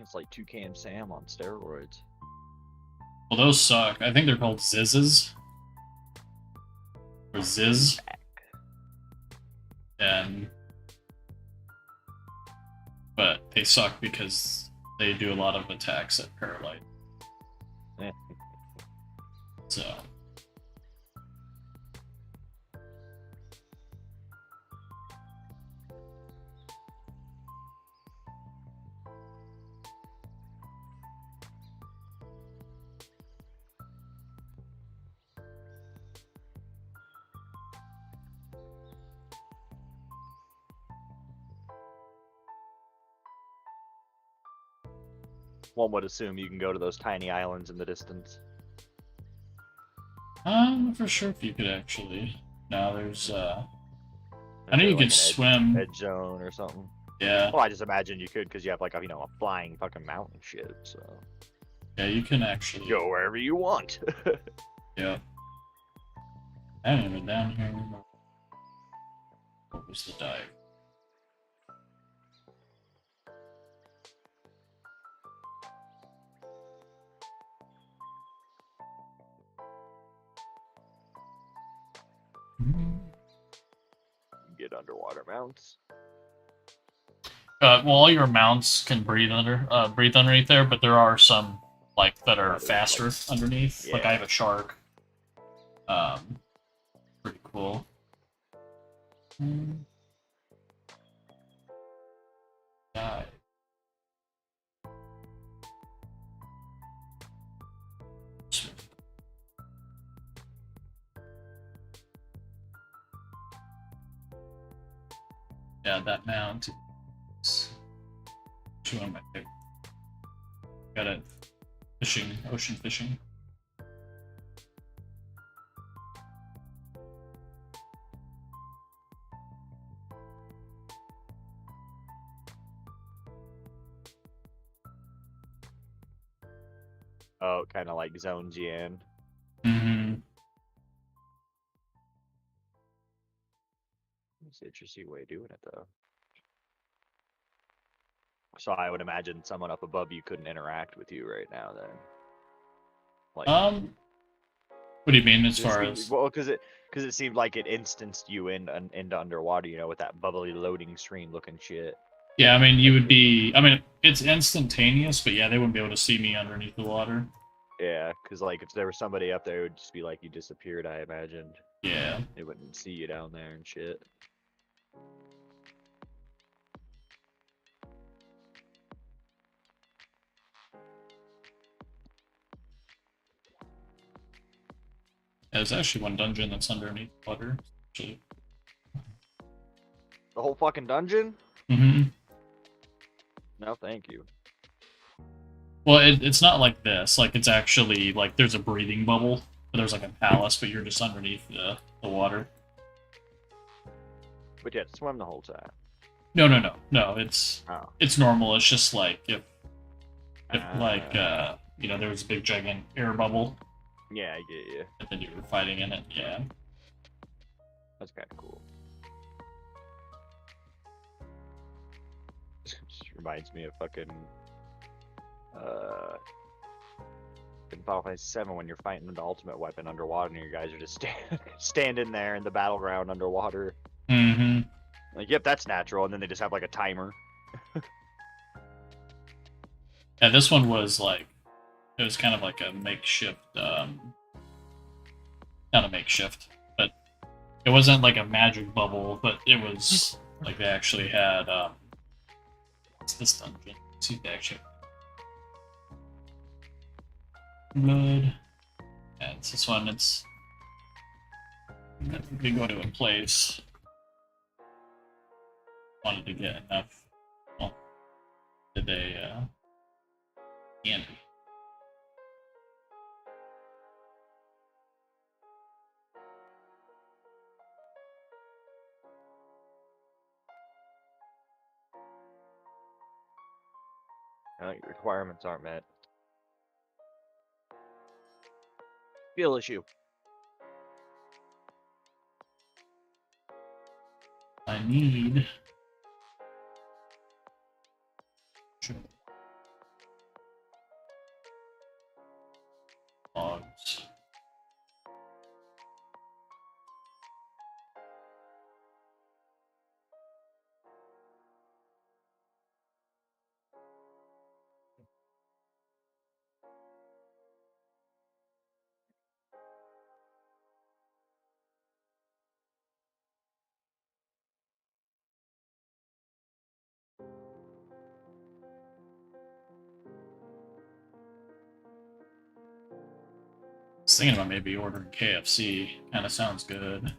It's like Toucan Sam on steroids. Well, those suck. I think they're called Zizzes. Or Ziz. And but they suck because they do a lot of attacks at Paralyte. So one would assume you can go to those tiny islands in the distance. I'm not for sure if you could actually. No, there's I know you Like can an swim. edge zone or something. Yeah. Well, I just imagine you could because you have like a flying fucking mountain shit. So Yeah, you can actually go wherever you want. Yeah. I haven't even been down here. What was the dive? Get underwater mounts. Well, all your mounts can breathe underneath there, but there are some like that are faster underneath. Yeah. Like I have a shark. Pretty cool. Dive. Yeah, that mount is one of my favorite. Got it. Fishing, ocean fishing. Oh, kind of like zones you in. Mm-hmm. It's an interesting way of doing it, though. So I would imagine someone up above you couldn't interact with you right now, then. Like, what do you mean as far as? well, because it seemed like it instanced you into underwater, you know, with that bubbly loading screen looking shit. Yeah, I mean, you would be. I mean, it's instantaneous, but yeah, they wouldn't be able to see me underneath the water. Yeah, because like if there was somebody up there, it would just be like you disappeared. I imagined. Yeah. They wouldn't see you down there and shit. There's actually one dungeon that's underneath water. Actually. The whole fucking dungeon? Mm-hmm. No, thank you. Well, it's not like this. Like, it's actually, like, there's a breathing bubble. But there's, like, a palace, but you're just underneath the water. But yeah, swim the whole time. No, it's normal. It's just, like, if you know, there was a big, giant air bubble. Yeah, I get you. And then you were fighting in it, yeah. That's kind of cool. Just reminds me of fucking in Final Fantasy VII when you're fighting with the ultimate weapon underwater and you guys are just standing there in the battleground underwater. Mm-hmm. Like, yep, that's natural, and then they just have like a timer. Yeah, this one was like, it was kind of like a makeshift, not a makeshift, but it wasn't like a magic bubble, but it was like they actually had, what's this dungeon? Let's see if they actually blood. Yeah, it's this one, it's, we go to a place. Wanted to get enough, well, did they, candy. Requirements aren't met. Skill issue. I need. Logs. I was thinking about maybe ordering KFC. Kind of sounds good.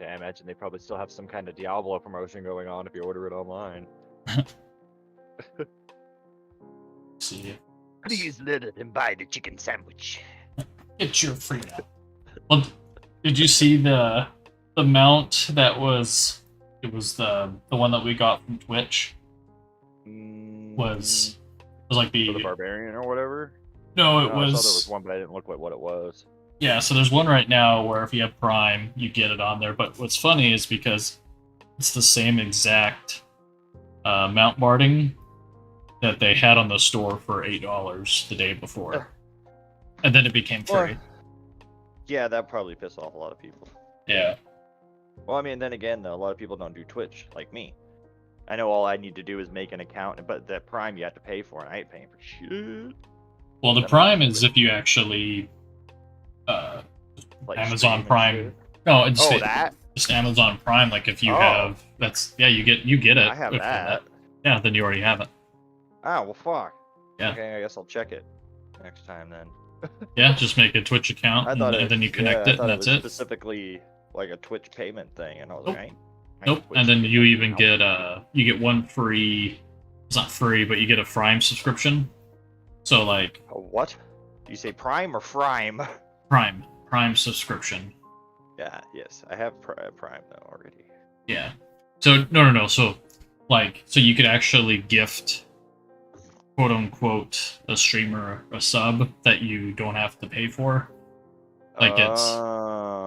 Yeah, I imagine they probably still have some kind of Diablo promotion going on if you order it online. See. Please let it and buy the chicken sandwich. Get your freedom. Well, did you see the mount that was? It was the one that we got from Twitch. Was like the barbarian or whatever? No, it was. I saw there was one, but I didn't look at what it was. Yeah, so there's one right now where if you have Prime, you get it on there. But what's funny is because it's the same exact mount barding that they had on the store for $8 the day before, and then it became free. Yeah, that probably pissed off a lot of people. Yeah. Well, I mean, then again, though, a lot of people don't do Twitch like me. I know all I need to do is make an account, but the Prime you have to pay for, and I ain't paying for shit. Well, the Prime is if you actually like Amazon Prime. No, it's just Amazon Prime. Like if you have you get it. I have that. Yeah, then you already have it. Oh well, fuck. Yeah. Okay, I guess I'll check it next time then. Yeah, just make a Twitch account and then you connect it, and that's it. Specifically, like a Twitch payment thing, and I was like, nope. And then you even get you get one free. It's not free, but you get a Prime subscription. So like. A what? You say Prime or Frime? Prime subscription. Yeah. Yes, I have Prime though already. Yeah. So no. So you could actually gift, quote unquote, a streamer a sub that you don't have to pay for. Like it's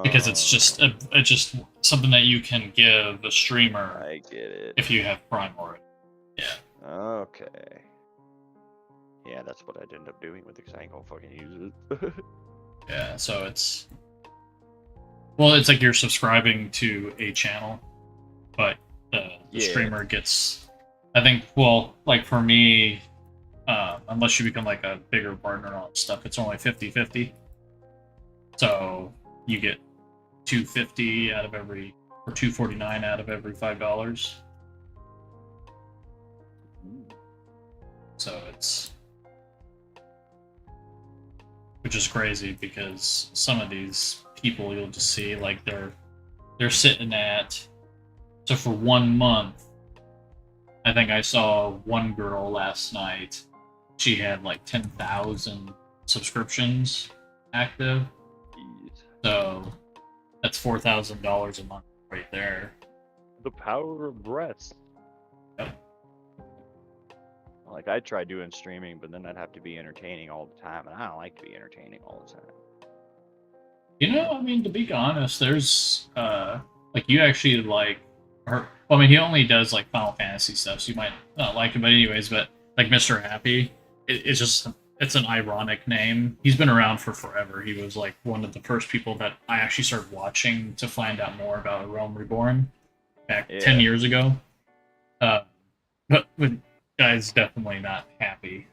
because it's just just something that you can give a streamer. I get it. If you have Prime already. Yeah. Okay. Yeah, that's what I'd end up doing with it because I ain't gonna fucking use it. Yeah, so it's like you're subscribing to a channel, but the streamer gets, I think, like for me, unless you become like a bigger partner and all that stuff, it's only 50-50. So you get $2.50 out of every, or $2.49 out of every $5. So it's, which is crazy because some of these people you'll just see like they're sitting at, so for 1 month, I think I saw one girl last night, she had like 10,000 subscriptions active. So that's $4,000 a month right there. The power of breaths. Yep. Like I tried doing streaming, but then I'd have to be entertaining all the time, and I don't like to be entertaining all the time. You know, I mean, to be honest, there's like you actually like, or well, I mean, he only does like Final Fantasy stuff, so you might not like him, but anyways, but like Mr. Happy, it's an ironic name. He's been around for forever. He was like one of the first people that I actually started watching to find out more about A Realm Reborn back 10 years ago. But with guy's definitely not happy.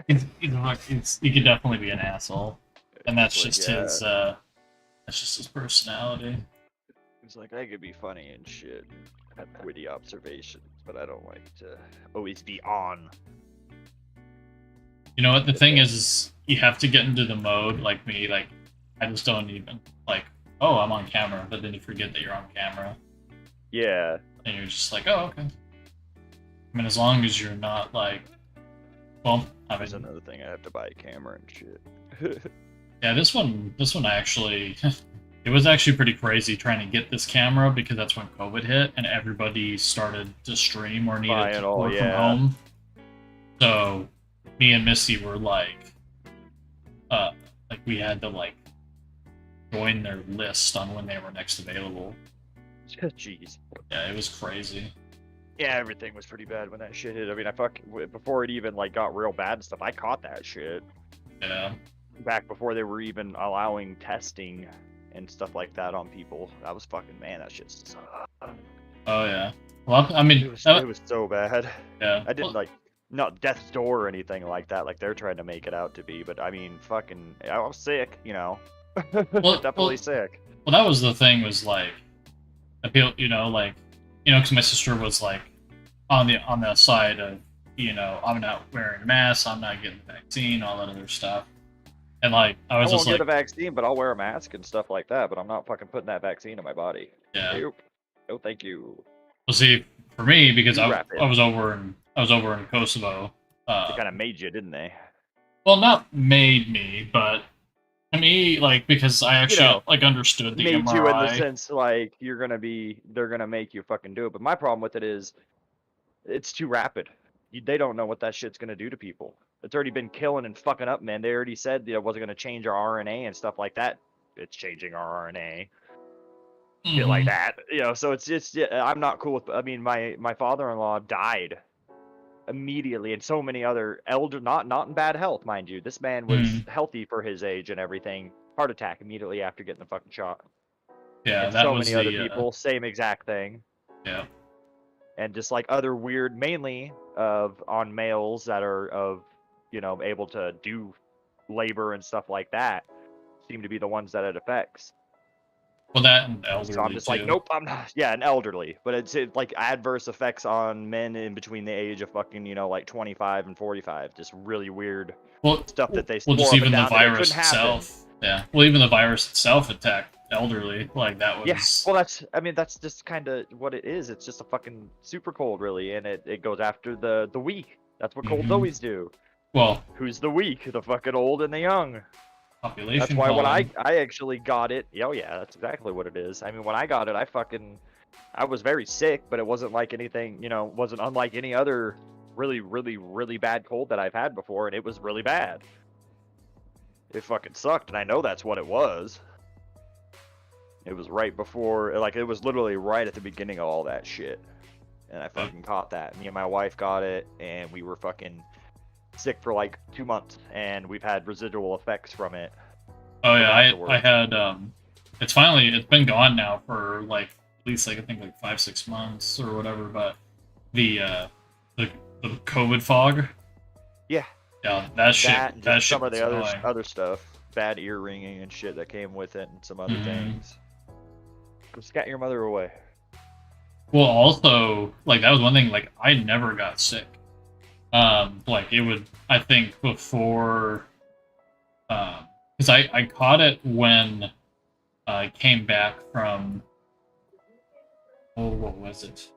He could definitely be an asshole, and that's just his personality. It's like I could be funny and shit, have witty observations, but I don't like to always be on. You know what the thing is you have to get into the mode like me. Like I just don't even like. Oh, I'm on camera, but then you forget that you're on camera. Yeah. And you're just like, oh, okay. I mean, as long as you're not like, well, that's another thing. I have to buy a camera and shit. Yeah, this one I actually, It was actually pretty crazy trying to get this camera because that's when COVID hit and everybody started to stream or needed to work from home. So me and Missy were like we had to like join their list on when they were next available. Jeez. Yeah, it was crazy. Yeah, everything was pretty bad when that shit hit. I mean, before it even like got real bad and stuff, I caught that shit. Yeah. Back before they were even allowing testing and stuff like that on people. That was fucking, man, that shit sucked. Oh yeah. Well, I mean, it was so bad. Yeah. I didn't like not death's door or anything like that, like they're trying to make it out to be. But I mean, fucking, I was sick, you know. Definitely sick. Well, that was the thing. Was like, appeal, because my sister was like on the side of, I'm not wearing a mask, I'm not getting the vaccine, all that other stuff. And like, I won't get a vaccine, but I'll wear a mask and stuff like that. But I'm not fucking putting that vaccine in my body. Yeah. Nope. No, thank you. Well, see, for me, because I was over in Kosovo. They kind of made you, didn't they? Well, not made me, but I mean, like, because I actually understood the made MRI. You in the sense like they're gonna make you fucking do it. But my problem with it is, it's too rapid. They don't know what that shit's gonna do to people. It's already been killing and fucking up, man. They already said it wasn't gonna change our RNA and stuff like that. It's changing our RNA. Shit like that, so it's just, I'm not cool with. I mean, my father-in-law died immediately, and so many other not in bad health, mind you. This man was healthy for his age and everything. Heart attack immediately after getting the fucking shot. Yeah, and so many other people, same exact thing. Yeah. And just like other weird, mainly on males that are able to do labor and stuff like that, seem to be the ones that it affects. Well, that and elderly. So I'm just like, nope, I'm not. Yeah, and elderly, but it's like adverse effects on men in between the age of fucking, like 25 and 45. Just really weird stuff that they. Well, just even the virus itself. Yeah. Well, even the virus itself attacked elderly. Like that was. Yeah. Well, that's just kind of what it is. It's just a fucking super cold, really, and it goes after the weak. That's what colds always do. Well, who's the weak? The fucking old and the young. Population. That's why when I actually got it, yeah, that's exactly what it is. I mean, when I got it, I was very sick, but it wasn't like anything, wasn't unlike any other really, really, really bad cold that I've had before, and it was really bad. It fucking sucked, and I know that's what it was. It was right before, like, it was literally right at the beginning of all that shit. And I fucking caught that. Me and my wife got it, and we were fucking sick for like 2 months, and we've had residual effects from it. Oh yeah, I had it's been gone now for like at least like I think like 5-6 months or whatever, but the COVID fog. Yeah, that shit some of the other stuff, bad ear ringing and shit that came with it, and some other things. Go scat your mother away. Well, also, like, that was one thing, like, I never got sick. Like, it would, I think, before, because I caught it when I came back from, what was it?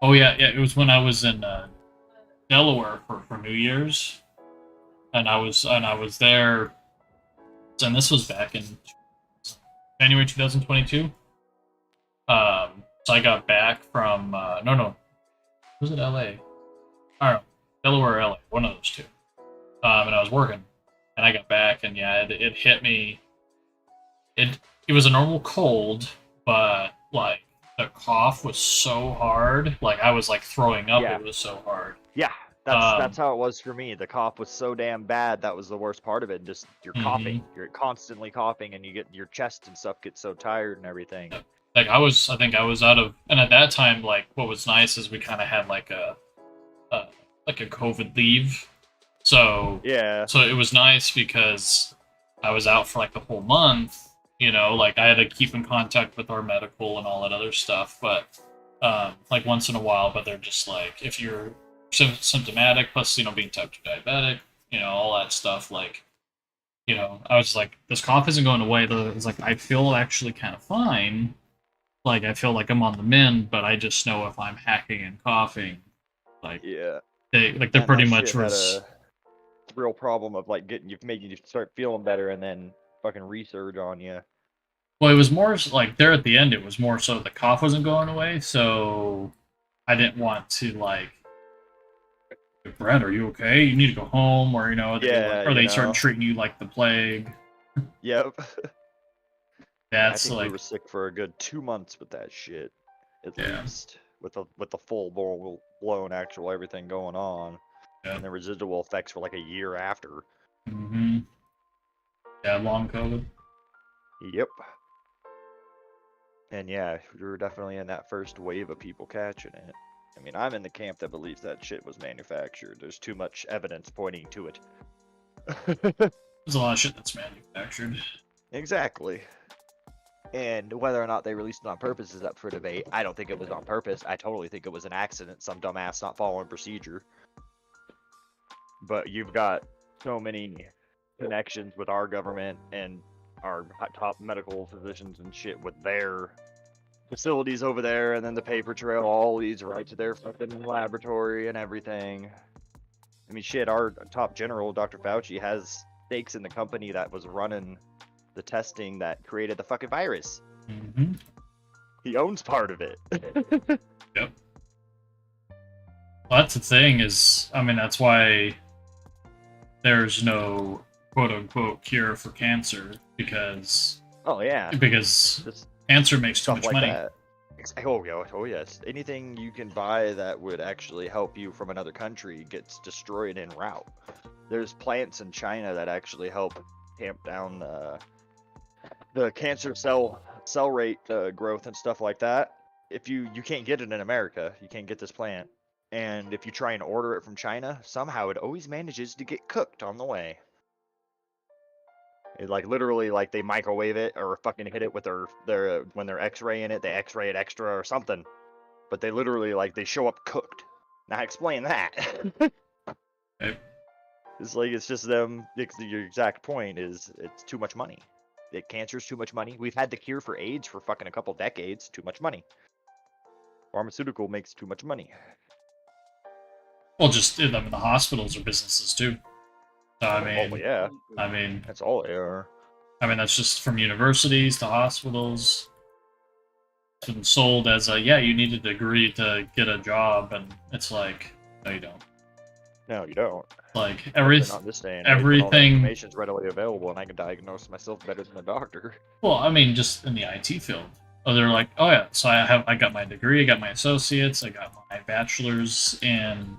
Oh, yeah, it was when I was in Delaware for New Year's, and I was there, and this was back in January 2022. So I got back from was it LA? I don't know, Delaware or LA, one of those two. And I was working, and I got back, and yeah, it hit me. It was a normal cold, but like the cough was so hard, like I was like throwing up. Yeah. It was so hard. Yeah, that's how it was for me. The cough was so damn bad. That was the worst part of it. Just you're coughing, you're constantly coughing, and you get your chest and stuff gets so tired and everything. Yeah. Like I think I was out of, and at that time, like what was nice is we kind of had like a COVID leave, so yeah. So it was nice because I was out for like the whole month, like I had to keep in contact with our medical and all that other stuff, but like once in a while. But they're just like, if you're symptomatic plus being type 2 diabetic, all that stuff, like I was like, this cough isn't going away. It's like I feel actually kind of fine. Like I feel like I'm on the mend, but I just know if I'm hacking and coughing, like they're pretty much had a real problem of like making you start feeling better and then fucking resurge on you. Well, it was more like there at the end. It was more so the cough wasn't going away, so I didn't want to like, Brett, are you okay? You need to go home, or Yeah, or you they start know. treating you like the plague. Yep. Yeah, I That's think we like, were sick for a good 2 months with that shit, at yeah, least, with the full blown actual everything going on, yeah, and the residual effects were like a year after. hmm yeah, long COVID. Yep. And yeah, we were definitely in that first wave of people catching it. I mean, I'm in the camp that believes that shit was manufactured. There's too much evidence pointing to it. There's a lot of shit that's manufactured. Exactly. And whether or not they released it on purpose is up for debate. I don't think it was on purpose. I totally think it was an accident, some dumbass not following procedure. But you've got so many connections with our government and our top medical physicians and shit with their facilities over there, and then the paper trail all leads right to their fucking laboratory and everything. I mean, shit, our top general, Dr. Fauci, has stakes in the company that was running the testing that created the fucking virus. Mm-hmm. He owns part of it. Yep. Well, that's the thing is, I mean, that's why there's no quote unquote cure for cancer because Oh yeah, just cancer makes too stuff much like money. that. Oh yeah, oh yes. Anything you can buy that would actually help you from another country gets destroyed en route. There's plants in China that actually help tamp down the cancer cell rate growth and stuff like that. If you can't get it in America, you can't get this plant. And if you try and order it from China, somehow it always manages to get cooked on the way. It, like, literally, like, they microwave it or fucking hit it with their when they're X-raying it, they X-ray it extra or something. But they literally, like, they show up cooked. Now explain that. Okay. It's like, it's just them. Your exact point is it's too much money. Cancer's too much money. We've had the cure for AIDS for fucking a couple decades. Too much money. Pharmaceutical makes too much money. Well, just I mean, the hospitals are businesses too. So Oh yeah, I mean, that's all they are. I mean that's just from universities to hospitals. It's been sold as a yeah, you need a degree to get a job, and it's like no, you don't. No, you don't. Like Not this day and age when all the everything. information's readily available, and I can diagnose myself better than a doctor. Well, I mean, just in the IT field. Oh, they're like, oh yeah, so I got my degree, I got my associates, I got my bachelor's in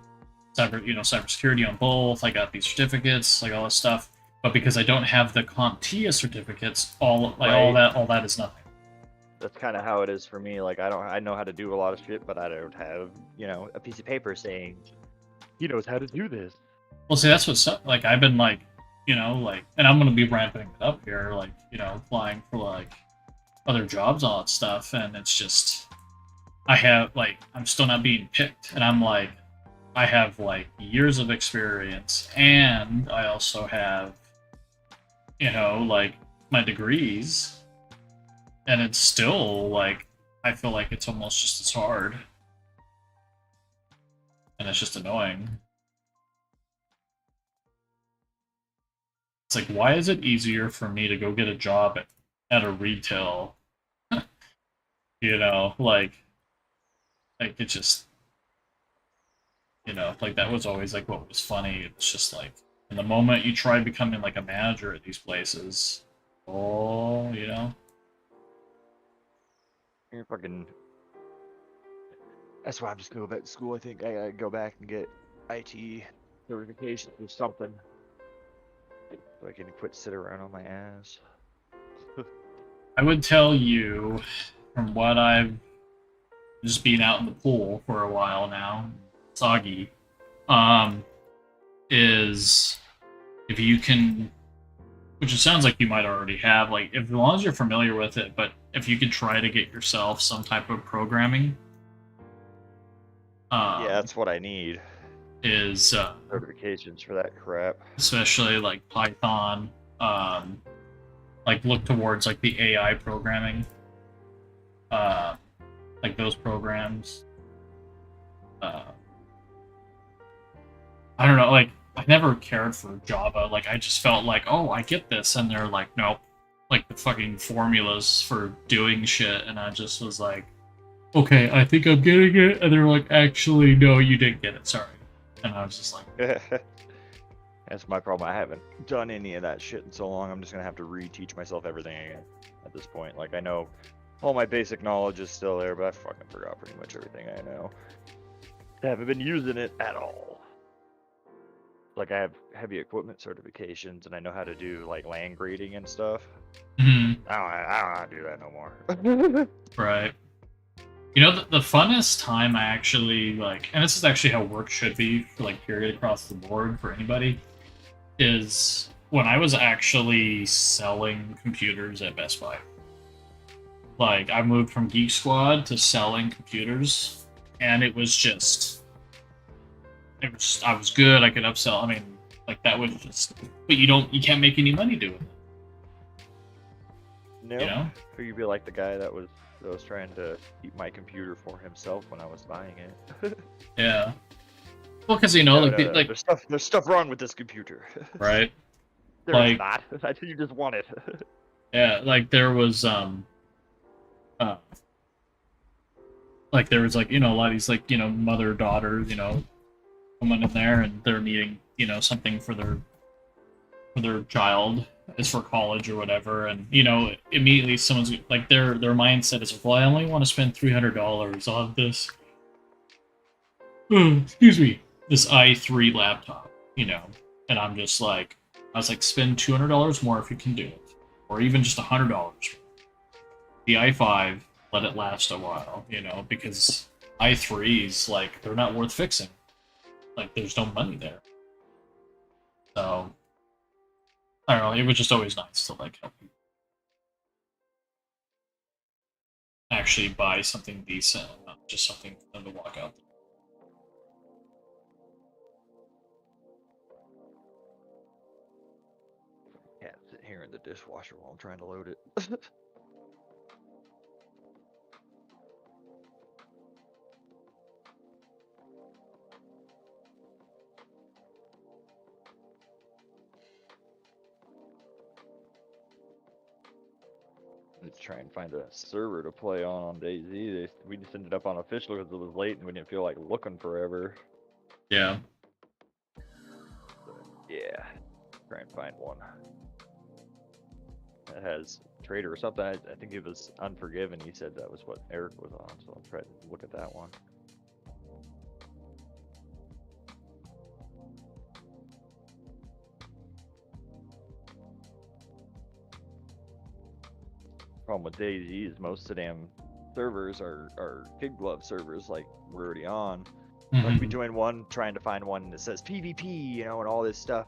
cybersecurity on both. I got these certificates, like all this stuff. But because I don't have the CompTIA certificates, all that is nothing. That's kind of how it is for me. Like, I know how to do a lot of shit, but I don't have, a piece of paper saying he knows how to do this. Well, see, that's what's like. I've been like, and I'm gonna be ramping it up here, like, applying for like other jobs, all that stuff, and it's just, I'm still not being picked, and I'm like, I have like years of experience, and I also have, like my degrees, and it's still like I feel like it's almost just as hard, and it's just annoying. It's like, why is it easier for me to go get a job at a retail? Like it just, like that was always like what was funny. It's just like, in the moment you try becoming like a manager at these places, You're fucking. That's why I'm just going back to school. I think I gotta go back and get IT certification or something, so I can quit sitting around on my ass. I would tell you, from what I've just been out in the pool for a while now, soggy, is if you can, which it sounds like you might already have, like, as long as you're familiar with it, but if you could try to get yourself some type of programming. Yeah, that's what I need. Is certifications for that crap. Especially like Python, like look towards like the AI programming, like those programs. I don't know, like I never cared for Java. Like I just felt like, oh, I get this, and they're like, nope, like the fucking formulas for doing shit, and I just was like, okay, I think I'm getting it, and they're like, actually, no, you didn't get it, sorry. And I was just like, That's my problem. I haven't done any of that shit in so long. I'm just gonna have to reteach myself everything again at this point. Like, I know all my basic knowledge is still there, but I fucking forgot pretty much everything I know. I haven't been using it at all. Like, I have heavy equipment certifications, and I know how to do like land grading and stuff. mm-hmm. I don't know how to do that no more. Right. You know, the funnest time I actually like, and this is actually how work should be for like period across the board for anybody, is when I was actually selling computers at Best Buy. Like, I moved from Geek Squad to selling computers, and it was just, I was good. I could upsell. I mean, like that was just, but you can't make any money doing it. No, You know? you'd be like the guy that was trying to keep my computer for himself when I was buying it. Yeah. Well, because you know, No, like, there's stuff wrong with this computer. right? There's Like, not. You just want it. yeah, like there was uh, like there was like a lot of these like mother daughters coming in there and they're needing something for their child is for college or whatever, and immediately someone's like their mindset is, well, I only want to spend $300 on this excuse me, this i3 laptop, and I'm just like, I was like, spend $200 more if you can do it, or even just $100. The i5, let it last a while, because i3s, like, they're not worth fixing. Like, there's no money there. So I don't know. It was just always nice to like help people actually buy something decent, not just something for them to walk out. Yeah, sit here in the dishwasher while I'm trying to load it. Let's try and find a server to play on DayZ. We just ended up on official because it was late and we didn't feel like looking forever. Yeah. But yeah, try and find one that has Trader or something. I think it was Unforgiven. He said that was what Eric was on, so I'll try to look at that one. Problem with DayZ is most of the damn servers are Kid Glove servers, like we're already on. Like, we join one trying to find one that says PvP, and all this stuff.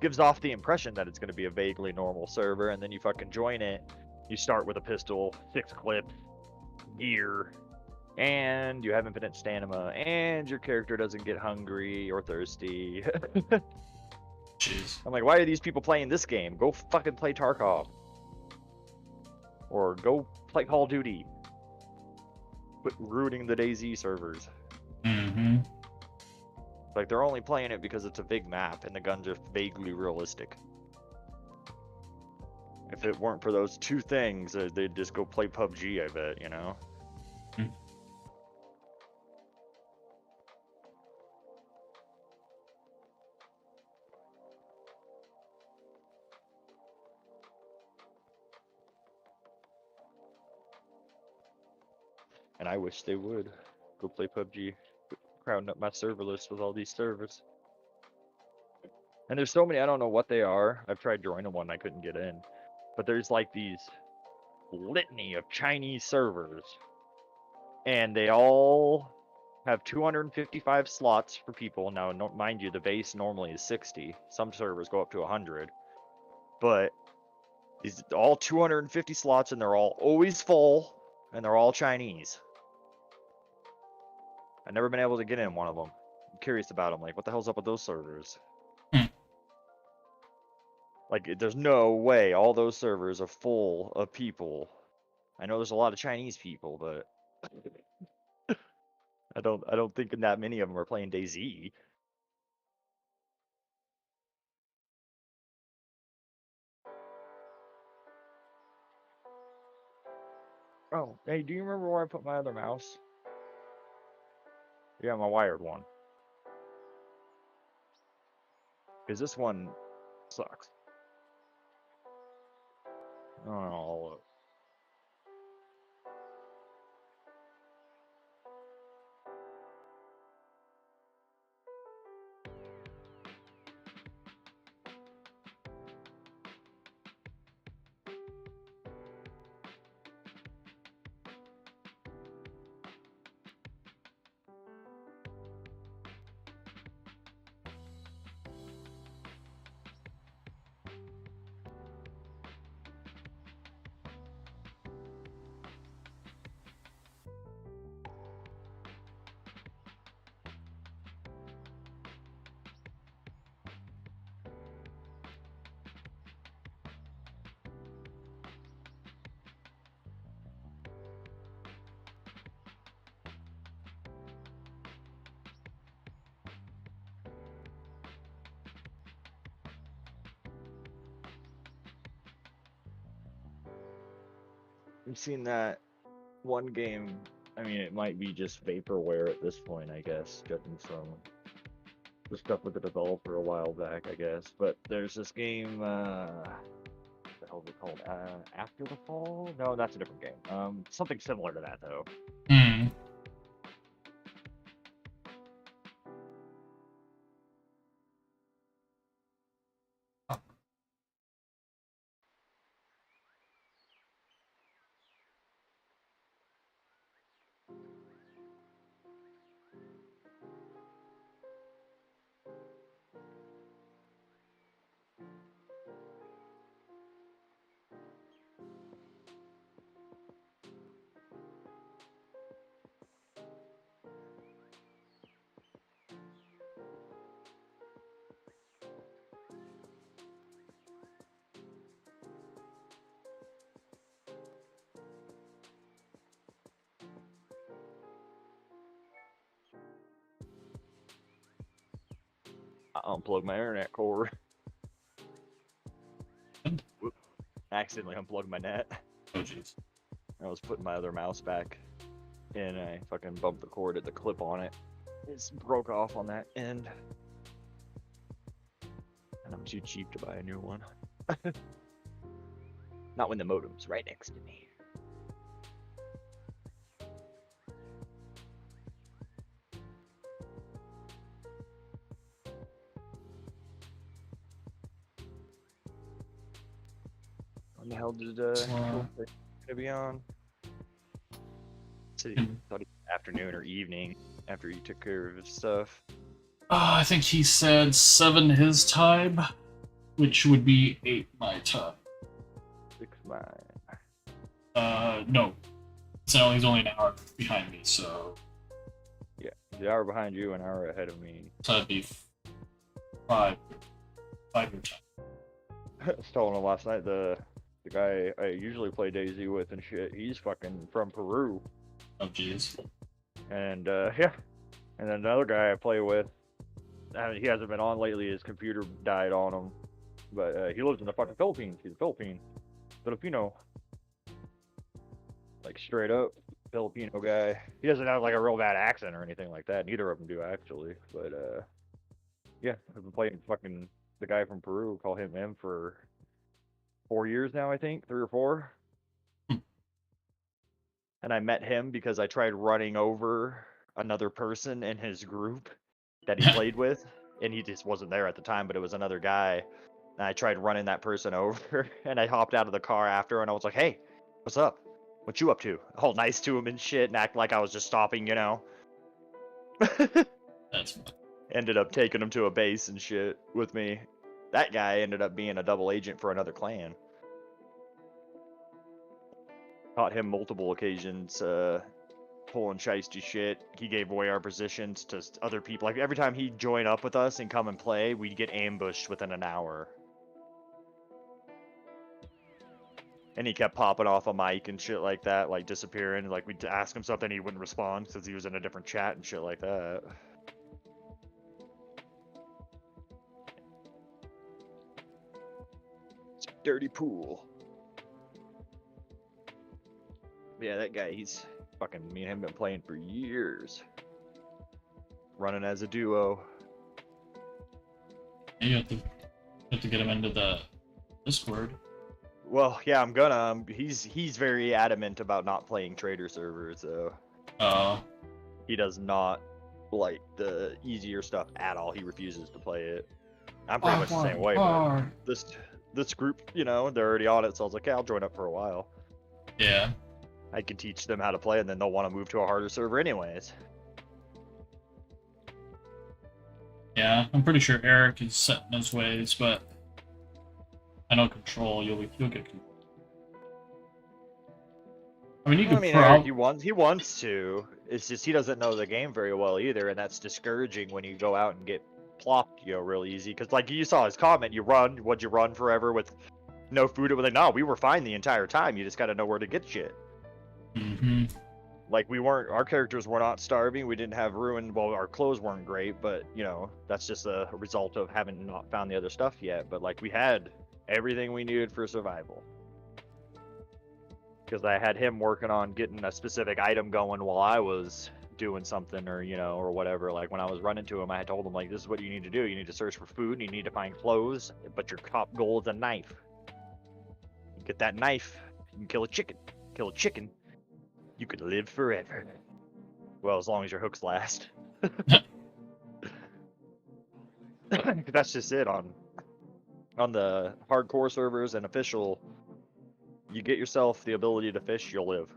Gives off the impression that it's going to be a vaguely normal server, and then you fucking join it. You start with a pistol, 6 clips, gear, and you haven't been at stamina, and your character doesn't get hungry or thirsty. Jeez. I'm like, why are these people playing this game? Go fucking play Tarkov. Or go play Call of Duty. Quit ruining the DayZ servers. Mm-hmm. Like, they're only playing it because it's a big map and the guns are vaguely realistic. If it weren't for those two things, they'd just go play PUBG, I bet, Mm-hmm. And I wish they would. Go play PUBG. Crowding up my server list with all these servers. And there's so many, I don't know what they are. I've tried joining one, I couldn't get in. But there's like these litany of Chinese servers. And they all have 255 slots for people. Now, mind you, the base normally is 60. Some servers go up to 100. But these all 250 slots, and they're all always full, and they're all Chinese. I've never been able to get in one of them. I'm curious about them. Like, what the hell's up with those servers? Like, there's no way all those servers are full of people. I know there's a lot of Chinese people, but I don't think that many of them are playing DayZ. Oh, hey, do you remember where I put my other mouse? Yeah, my wired one. Because this one sucks. Oh, you've seen that one game. I mean, it might be just vaporware at this point, I guess, judging from the stuff with the developer a while back, I guess. But there's this game, what the hell is it called? After the Fall? No, that's a different game. Something similar to that, though. Hmm. I unplugged my internet cord. Whoop. I accidentally unplugged my net. Oh, jeez. I was putting my other mouse back in, I fucking bumped the cord at the clip on it. It broke off on that end. And I'm too cheap to buy a new one. Not when the modem's right next to me. When the hell did gonna be on? So he thought it was afternoon or evening after he took care of his stuff. I think he said 7 his time, which would be 8 my time. 6 mine. No. So he's only an hour behind me, so. Yeah, he's an hour behind you, an hour ahead of me. So that'd be 5 your time. I was telling him last night, the guy I usually play Daisy with and shit, he's fucking from Peru. Oh, jeez. And yeah. And then another guy I play with, I mean, he hasn't been on lately, his computer died on him. But he lives in the fucking Philippines. He's a Filipino. Like straight up Filipino guy. He doesn't have like a real bad accent or anything like that. Neither of them do actually. But yeah, I've been playing fucking the guy from Peru, call him M, for 4 years now, I think, 3 or 4. And I met him because I tried running over another person in his group that he played with, and he just wasn't there at the time, but it was another guy. And I tried running that person over, and I hopped out of the car after, and I was like, "Hey, what's up? What you up to?" All nice to him and shit, and act like I was just stopping, you know. That's fine. Ended up taking him to a base and shit with me. That guy ended up being a double agent for another clan. Caught him multiple occasions, pulling shiesty shit. He gave away our positions to other people. Like every time he'd join up with us and come and play, we'd get ambushed within an hour. And he kept popping off a mic and shit like that, like disappearing. Like we'd ask him something, he wouldn't respond because he was in a different chat and shit like that. It's a dirty pool. Yeah, that guy, he's fucking, me and him been playing for years. Running as a duo. You have to get him into the Discord. Well, yeah, I'm gonna. He's very adamant about not playing trader servers, so. Oh. He does not like the easier stuff at all. He refuses to play it. I'm pretty much the same way, but this group, you know, they're already on it, so I was like, yeah, I'll join up for a while. Yeah. I can teach them how to play, and then they'll want to move to a harder server anyways. Yeah, I'm pretty sure Eric is set in his ways, but I know Control. You'll get Control. I mean, you could Eric, he wants to. It's just he doesn't know the game very well either, and that's discouraging when you go out and get plopped, you know, real easy. Because like you saw his comment, would you run forever with no food? It was like, no, we were fine the entire time. You just got to know where to get shit. Mm-hmm. Like our characters were not starving. We didn't have ruined. Well, our clothes weren't great, but you know that's just a result of having not found the other stuff yet. But like we had everything we needed for survival. Because I had him working on getting a specific item going while I was doing something, or you know, or whatever. Like when I was running to him, I had told him like, this is what you need to do. You need to search for food. And you need to find clothes. But your top goal is a knife. You get that knife, you can kill a chicken. Kill a chicken, you could live forever. Well, as long as your hooks last. That's just it on the hardcore servers and official. You get yourself the ability to fish, you'll live.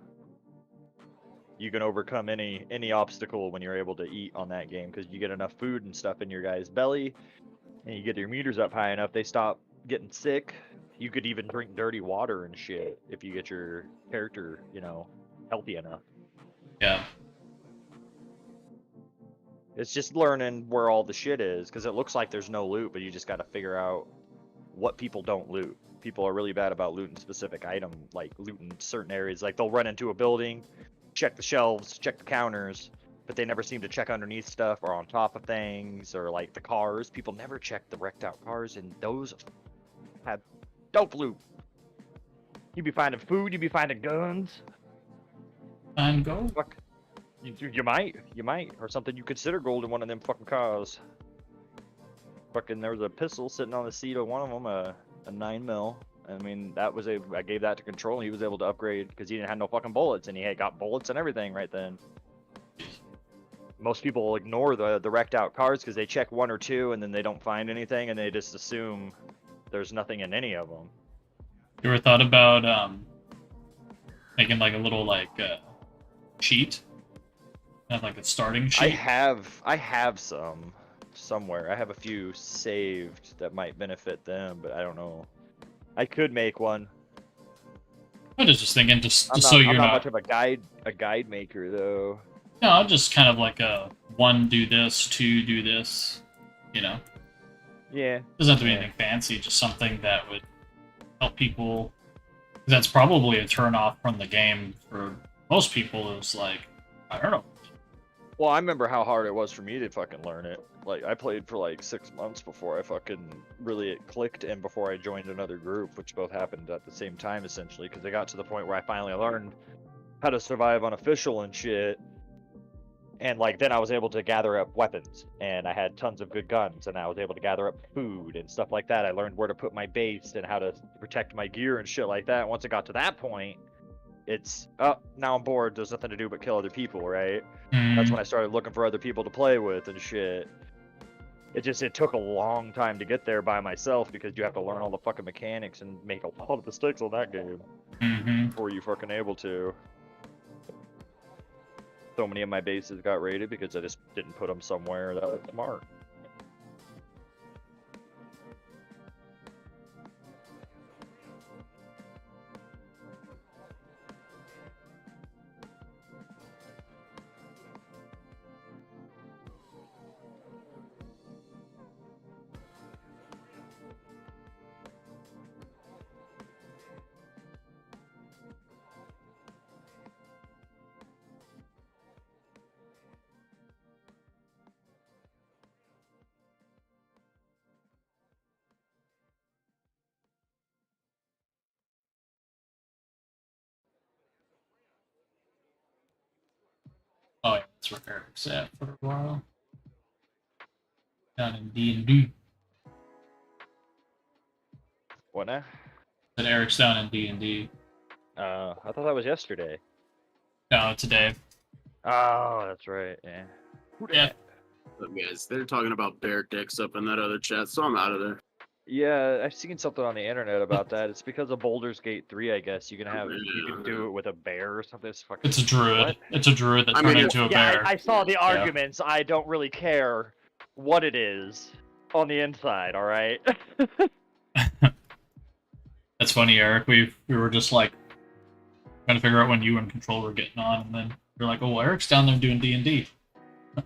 You can overcome any obstacle when you're able to eat on that game because you get enough food and stuff in your guy's belly, and you get your meters up high enough, they stop getting sick. You could even drink dirty water and shit if you get your character, you know, healthy enough. Yeah. It's just learning where all the shit is, because it looks like there's no loot, but you just got to figure out what people don't loot. People are really bad about looting specific item, like looting certain areas. Like they'll run into a building, check the shelves, check the counters, but they never seem to check underneath stuff or on top of things, or like the cars. People never check the wrecked out cars, and those have dope loot. You'd be finding food, you'd be finding guns. And go. Fuck. You might, or something. You consider gold in one of them fucking cars. Fucking, there was a pistol sitting on the seat of one of them, a 9mm. I mean, I gave that to Control, and he was able to upgrade because he didn't have no fucking bullets, and he had got bullets and everything right then. Most people ignore the wrecked out cars because they check one or two, and then they don't find anything, and they just assume there's nothing in any of them. You ever thought about making like a little cheat? Have like a starting sheet? I have some somewhere. I have a few saved that might benefit them, but I don't know. I could make one. I was just thinking, just I'm so you're not not much of a guide maker though. No, just kind of like a 1 do this, 2 do this, you know. Yeah. Doesn't have to be anything fancy, just something that would help people. That's probably a turn off from the game for most people. Is like, I don't know. Well, I remember how hard it was for me to fucking learn it. Like, I played for like 6 months before I fucking really it clicked, and before I joined another group, which both happened at the same time essentially, because I got to the point where I finally learned how to survive on official and shit. And like then I was able to gather up weapons, and I had tons of good guns, and I was able to gather up food and stuff like that. I learned where to put my base and how to protect my gear and shit like that. Once it got to that point, it's now I'm bored, there's nothing to do but kill other people, right? That's when I started looking for other people to play with and shit. It took a long time to get there by myself, because you have to learn all the fucking mechanics and make a lot of mistakes on that game before you fucking able to. So many of my bases got raided because I just didn't put them somewhere that was smart. That's where Eric's at for a while. Down in D&D. What now? That Eric's down in D&D. I thought that was yesterday. No, today. Oh, that's right. Yeah. Yeah. Look, guys, they're talking about bear dicks up in that other chat, so I'm out of there. Yeah, I've seen something on the internet about that. It's because of Baldur's Gate 3, I guess. You can do it with a bear or something. It's a druid. What? It's a druid that I turned mean, into a Yeah, bear. I saw the arguments. I don't really care what it is on the inside, alright? That's funny, Eric. We were just like trying to figure out when you and Control were getting on, and then you're like, "Oh, Eric's down there doing D&D," and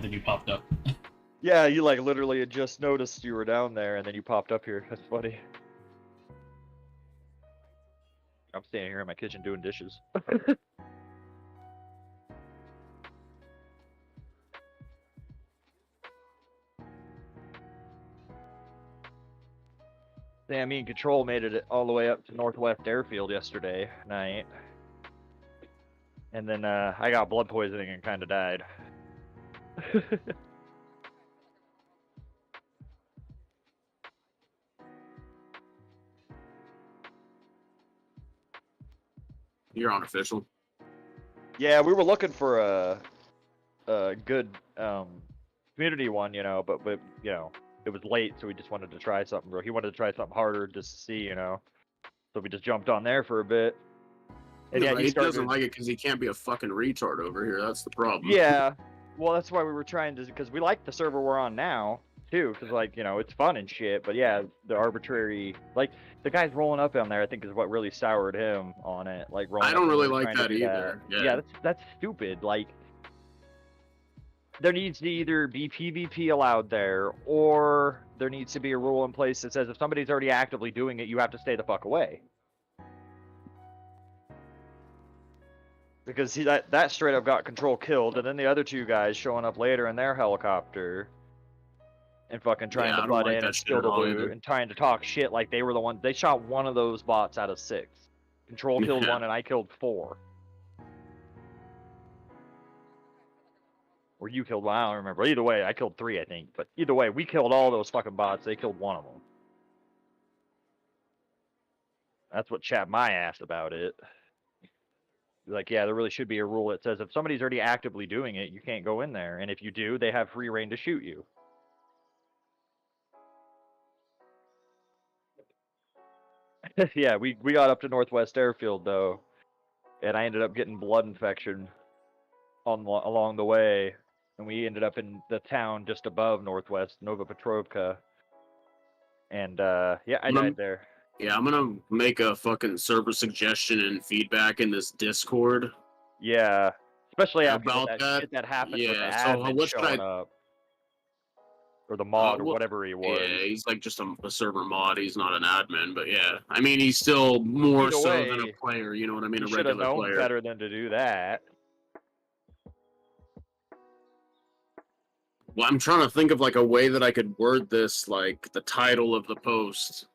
then you popped up. Yeah, you like literally had just noticed you were down there, and then you popped up here. That's funny. I'm standing here in my kitchen doing dishes. Sammy and Control made it all the way up to Northwest Airfield yesterday night. And then I got blood poisoning and kind of died. You're unofficial. Yeah, we were looking for a good community one, you know, but you know, it was late, so we just wanted to try something. He wanted to try something harder just to see, you know. So we just jumped on there for a bit. And Yeah, yeah, he doesn't like it because he can't be a fucking retard over here. That's the problem. Yeah, well, that's why we were trying to, because we like the server we're on now too, because like, you know, it's fun and shit. But yeah, the arbitrary, like the guys rolling up on there, I think is what really soured him on it. Like rolling. I don't up really and like trying to that do either. that. Yeah, that's stupid. Like, there needs to either be PvP allowed there, or there needs to be a rule in place that says if somebody's already actively doing it, you have to stay the fuck away. Because that straight up got Control killed, and then the other two guys showing up later in their helicopter and fucking trying to butt in and steal the loot and trying to talk shit like they were the ones. They shot one of those bots out of 6. Control killed one, and I killed 4. Or you killed one, I don't remember. Either way, I killed 3, I think. But either way, we killed all those fucking bots. They killed one of them. That's what chapped my ass about it. Like, yeah, there really should be a rule that says if somebody's already actively doing it, you can't go in there. And if you do, they have free reign to shoot you. Yeah, we got up to Northwest Airfield, though. And I ended up getting blood infection along the way. And we ended up in the town just above Northwest, Nova Petrovka. And, yeah, I died there. Yeah, I'm gonna make a fucking server suggestion and feedback in this Discord. Yeah, especially after about that shit that happened with the Yeah, so admin what should showing I... up. Or the mod, or whatever he was. Yeah, he's like just a server mod. He's not an admin, but yeah. I mean, he's still more Either so way, than a player, you know what I mean? You A should have regular known player. better than to do that. Well, I'm trying to think of like a way that I could word this, like the title of the post.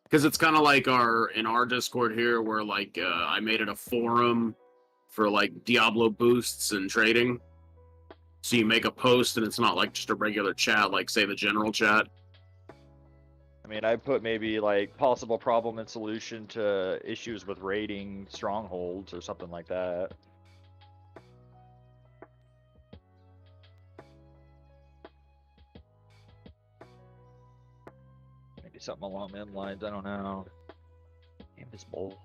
Because it's kind of like in our Discord here, where like I made it a forum for like Diablo boosts and trading. So you make a post and it's not like just a regular chat, like say the general chat. I mean, I put maybe like possible problem and solution to issues with raiding strongholds or something like that. Maybe something along them lines. I don't know. Damn this bowl.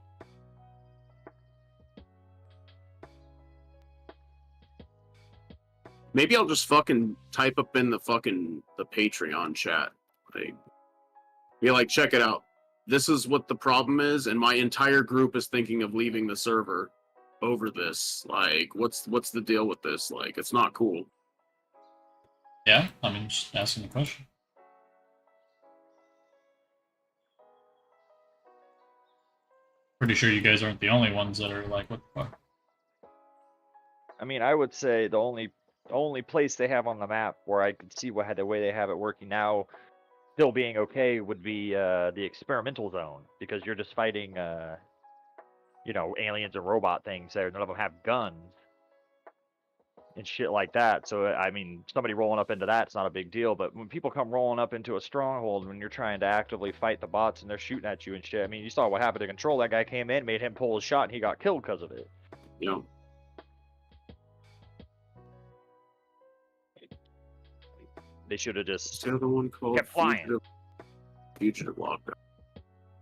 Maybe I'll just fucking type up in the Patreon chat. Like, be like, check it out. This is what the problem is, and my entire group is thinking of leaving the server over this. Like, what's the deal with this? Like, it's not cool. Yeah, I mean, just asking the question. Pretty sure you guys aren't the only ones that are like, what the fuck? I mean, I would say the only place they have on the map where I could see the way they have it working now still being okay would be the experimental zone, because you're just fighting you know, aliens and robot things there. None of them have guns. and shit like that. So I mean, somebody rolling up into that's not a big deal. But when people come rolling up into a stronghold, when you're trying to actively fight the bots and they're shooting at you and shit, I mean, you saw what happened to Control. That guy came in, made him pull his shot, and he got killed because of it. You know. They should have just The other one called kept flying. Fugitive Lockdown.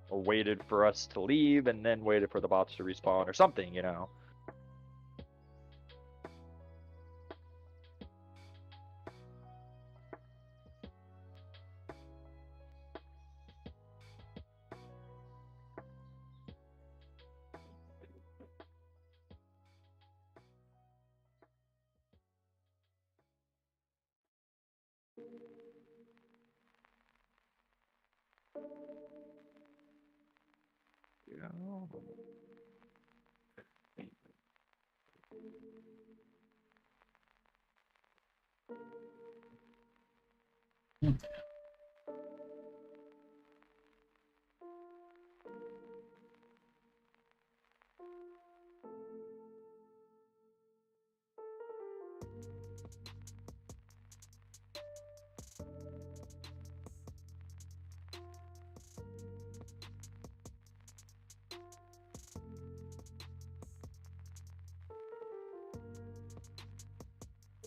Or waited for us to leave and then waited for the bots to respawn or something, you know.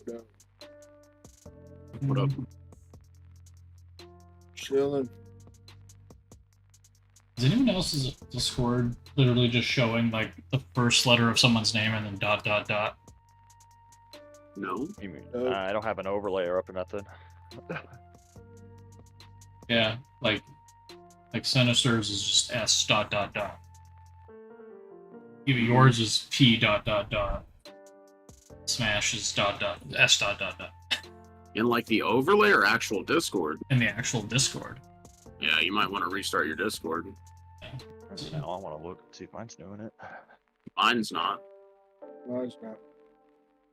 Yeah. What up? Chilling. Is anyone else's Discord literally just showing like the first letter of someone's name and then dot dot dot? No. You mean, Nope. I don't have an overlay up or nothing. Yeah, like Sinister's is just S dot dot dot. Even yours is P dot dot dot. Smash is dot dot S dot dot dot. In like the overlay or actual Discord? In the actual Discord. Yeah, you might want to restart your Discord. Now I want to look see if mine's doing it. Mine's not. No, it's not.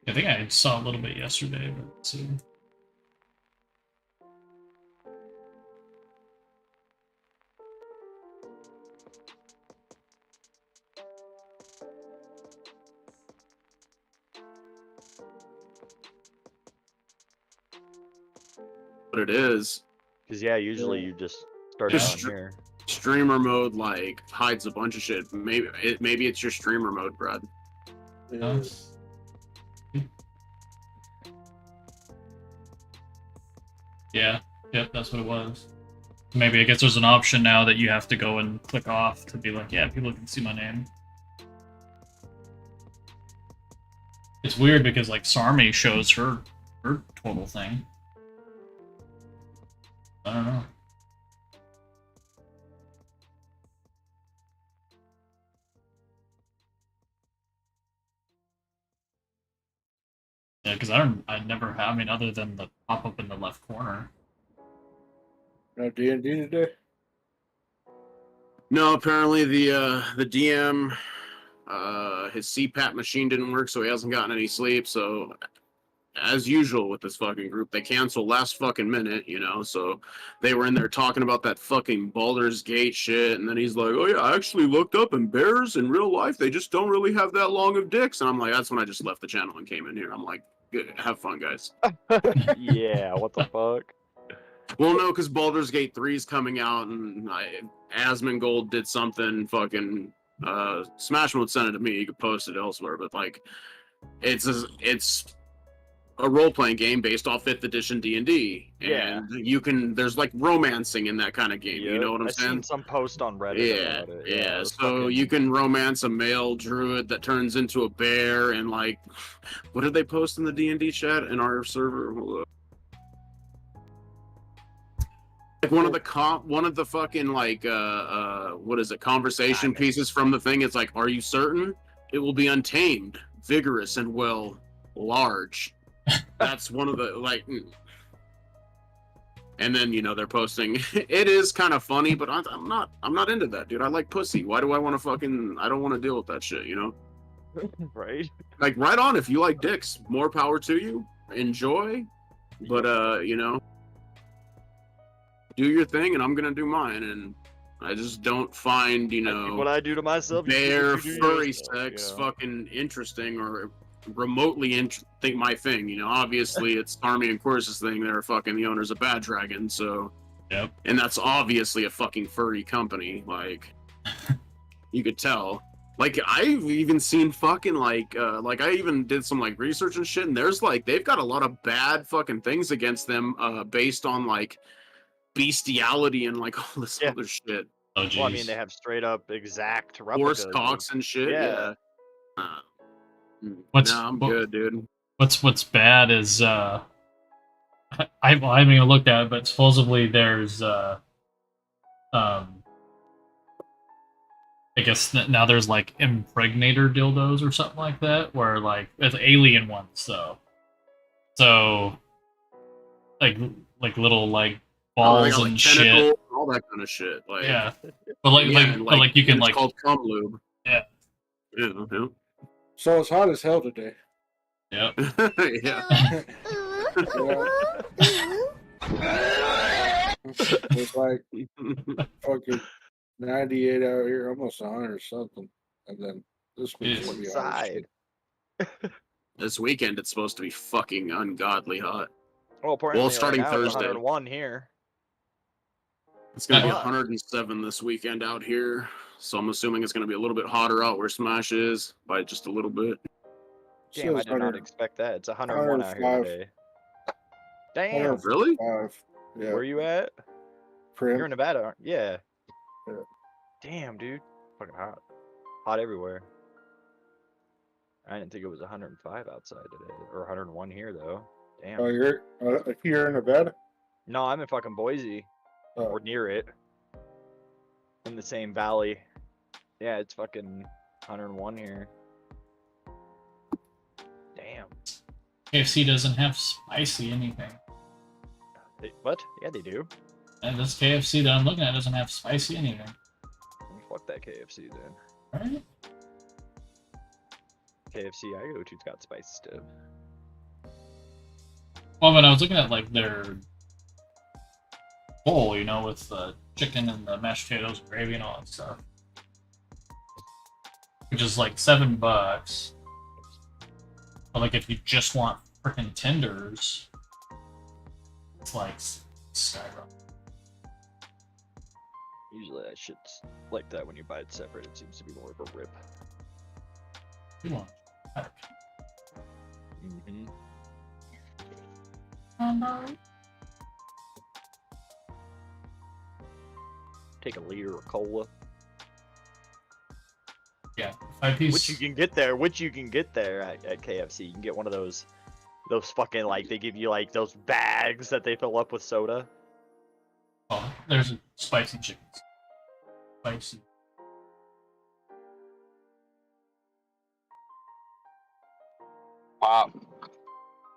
I think I saw a little bit yesterday, but let's see. But it is. Because yeah, usually Yeah. you just start Just down here. Streamer mode like hides a bunch of shit. Maybe it's your streamer mode, Brad. Yeah. Yeah, yep, that's what it was. Maybe I guess there's an option now that you have to go and click off to be like, yeah, people can see my name. It's weird because like Sarmi shows her total thing. I don't know. Yeah, because I never have, I mean, other than the pop-up in the left corner. No D&D today? No, apparently the DM his CPAP machine didn't work, so he hasn't gotten any sleep. So as usual with this fucking group, they cancel last fucking minute, you know. So they were in there talking about that fucking Baldur's Gate shit, and then he's like, "Oh yeah, I actually looked up, and bears in real life they just don't really have that long of dicks." And I'm like, that's when I just left the channel and came in here. I'm like, good, have fun, guys. Yeah, what the fuck? Well, no, because Baldur's Gate 3 is coming out, and Asmongold did something. Fucking Smash won't send it to me. You could post it elsewhere, but like, it's a role playing game based off 5th edition D&D, Yeah. and you can there's like romancing in that kind of game. You know what I'm I've saying? seen some post on Reddit Yeah, about it. yeah. it was So fucking- you can romance a male druid that turns into a bear, and like, what did they post in the D&D chat in our server? Hold up. Like one of the fucking like what is it, conversation pieces from the thing, it's like, are you certain it will be untamed, vigorous, and well large? That's one of the like, and then you know they're posting it is kind of funny, but I'm not into that, dude. I like pussy. Why do I want to fucking, I don't want to deal with that shit, you know? right? Like, right on, if you like dicks, more power to you, enjoy, but you know, do your thing and I'm gonna do mine. And I just don't find, you know, What I do to myself, you bear do furry yourself, sex you know? fucking interesting or remotely think my thing. You know, obviously it's Army and Courses thing. They're fucking the owners of Bad Dragon, so. Yep. And that's obviously a fucking furry company. Like, you could tell. Like, I've even seen fucking like I even did some like research and shit, and there's like they've got a lot of bad fucking things against them, based on like bestiality and like all this other shit. Oh, geez. Well, I mean, they have straight up exact replicas. Horse cocks and shit. Yeah. I'm good, dude. What's bad is I haven't even looked at it, but supposedly there's I guess now there's like impregnator dildos or something like that, where like it's alien ones though. So like little like balls got, like, and shit, all that kind of shit. Like, yeah, but like you can it's like called cum lube. Yeah. Yeah. So it's hot as hell today. Yep. Yeah. It's like fucking 98 out here, almost 100 or something. And then this week's gonna be hot as shit. Inside. This weekend it's supposed to be fucking ungodly hot. Well, apparently starting right now it's Thursday. 101 here. It's gonna be Yeah. 107 this weekend out here, so I'm assuming it's gonna be a little bit hotter out where Smash is by just a little bit. Damn, I Says did not 100 expect that. It's 101 out here 105. today. Damn. Really? 105. Yeah. Where you at? Prim. You're in Nevada, aren't you? Yeah. Yeah. Damn, dude. Fucking hot. Hot everywhere. I didn't think it was 105 outside today. Or 101 here, though. Damn. Oh, you're in Nevada? No, I'm in fucking Boise. Oh. Or near it. In the same valley. Yeah, it's fucking 101 here. Damn. KFC doesn't have spicy anything. What? Yeah, they do. And this KFC that I'm looking at doesn't have spicy anything. Fuck that KFC then. Right? KFC I go to's got spicy stuff. Well, when I was looking at like their bowl, you know, with the chicken and the mashed potatoes and gravy and all that stuff, which is like $7. But like if you just want freaking tenders, it's like skyrocket. Usually that shit's like that when you buy it separate. It seems to be more of a rip. You want Mm-hmm. Take a liter of cola. Yeah, 5-piece. Which you can get there at KFC. You can get one of those fucking, like, they give you like those bags that they fill up with soda. Oh, there's a spicy chicken. Spicy. Wow,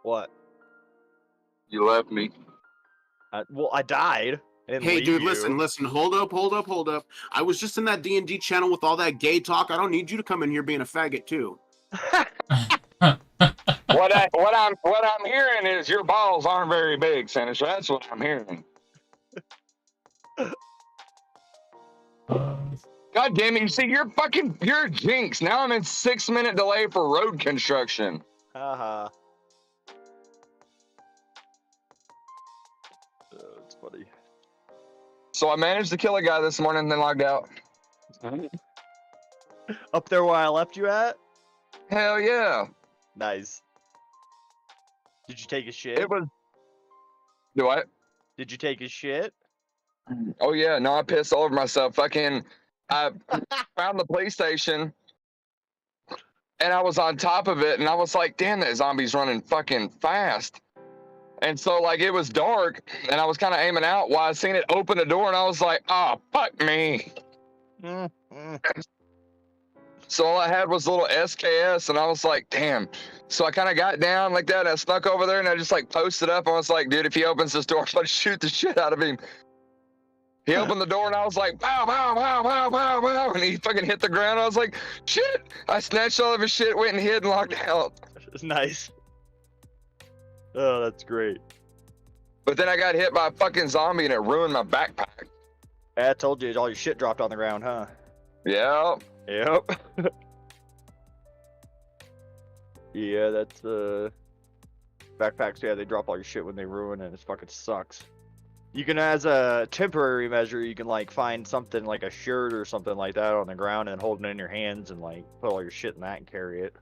What? you left me. Well, I died. I didn't Hey, leave dude, you. listen. Hold up. I was just in that D&D channel with all that gay talk. I don't need you to come in here being a faggot too. What I'm hearing is your balls aren't very big, Senator. That's what I'm hearing. God damn it! You see, you're a jinx. Now I'm in 6-minute delay for road construction. Haha. It's funny. So I managed to kill a guy this morning and then logged out. Up there where I left you at? Hell yeah! Nice. Did you take his shit? It was. Do I? Did you take his shit? Oh yeah, no, I pissed all over myself. I found the PlayStation and I was on top of it and I was like, damn, that zombie's running fucking fast. And so like it was dark and I was kind of aiming out while I seen it open the door and I was like, oh, fuck me. So all I had was a little SKS and I was like, damn. So I kind of got down like that and I snuck over there and I just like posted up. I was like, dude, if he opens this door, I'm gonna shoot the shit out of him. He opened the door and I was like, pow, pow, pow, pow, pow, pow. And he fucking hit the ground. I was like, shit. I snatched all of his shit, went and hid and locked out. It's nice. Oh, that's great. But then I got hit by a fucking zombie and it ruined my backpack. I told you all your shit dropped on the ground, huh? Yeah. Yep. Yeah, that's backpacks. Yeah, they drop all your shit when they ruin it. It fucking sucks. You can, as a temporary measure, you can like find something like a shirt or something like that on the ground and hold it in your hands and like put all your shit in that and carry it.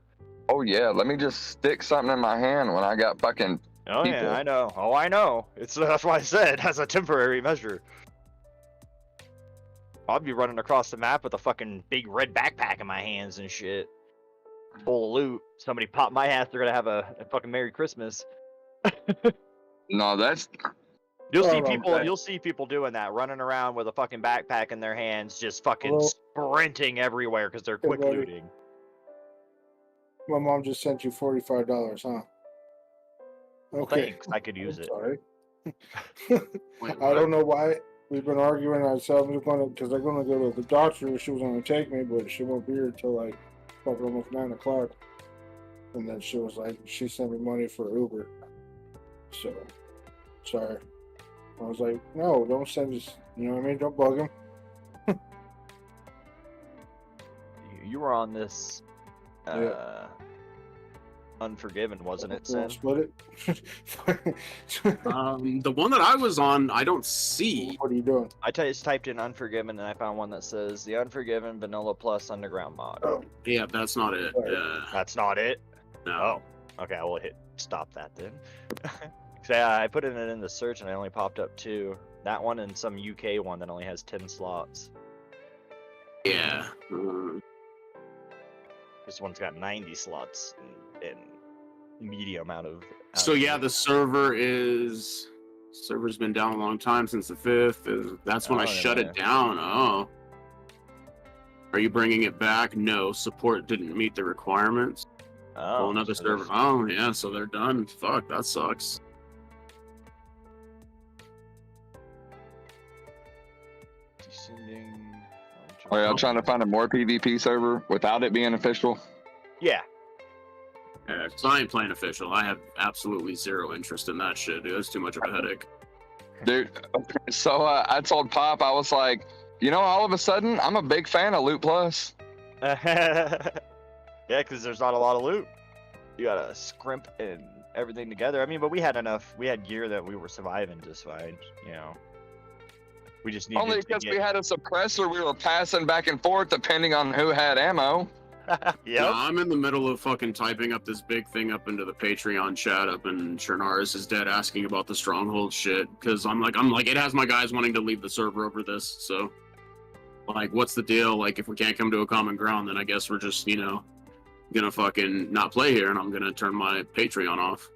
Oh yeah, let me just stick something in my hand when I got fucking. Oh people. yeah, I know. Oh, I know. That's why I said as a temporary measure. I'll be running across the map with a fucking big red backpack in my hands and shit, full of loot. Somebody pop my ass, they're gonna have a fucking Merry Christmas. No, that's You'll see Oh, people. okay. You'll see people doing that, running around with a fucking backpack in their hands, just fucking Hello? sprinting everywhere because they're quick buddy. looting. My mom just sent you $45, huh? Well, Okay. thanks. I could use I'm it. sorry. Wait, I what? don't know why we've been arguing ourselves because I'm gonna go to the doctor. She was gonna take me, but she won't be here until like fucking almost 9 o'clock. And then she was like, she sent me money for Uber. So sorry. I was like, no, don't send us. You know what I mean? Don't bug him. You were on this. Yeah. Unforgiven, wasn't it, You want Sin? to split it? The one that I was on, I don't see. What are you doing? I just typed in Unforgiven and I found one that says the Unforgiven Vanilla Plus Underground mod. Oh, Yeah, that's not it. That's not it. No. Oh, okay. I will hit stop that then. So, yeah, I put it in the search and I only popped up 2. That one and some UK one that only has 10 slots. Yeah. This one's got 90 slots and medium amount of. So yeah, the server's been down a long time since the 5th. That's when I Oh, shut yeah. it down. Oh. Are you bringing it back? No. Support didn't meet the requirements. Oh, Another so server. Oh yeah, so they're done. Fuck, that sucks. Descending. Oh yeah, I'm trying to find a more PvP server without it being official. Yeah. Yeah, 'cause I ain't playing official. I have absolutely zero interest in that shit, dude. It's too much of a headache. Dude, so I told Pop, I was like, you know, all of a sudden, I'm a big fan of Loot Plus. Yeah, because there's not a lot of loot. You gotta scrimp and everything together. I mean, but we had enough. We had gear that we were surviving just fine. You know, we just needed Only to because get... we had a suppressor, we were passing back and forth depending on who had ammo. Yep. No, I'm in the middle of fucking typing up this big thing up into the Patreon chat up, and Chernaris is dead asking about the stronghold shit because I'm like, it has my guys wanting to leave the server over this. So, like, what's the deal? Like, if we can't come to a common ground, then I guess we're just, gonna fucking not play here, and I'm gonna turn my Patreon off.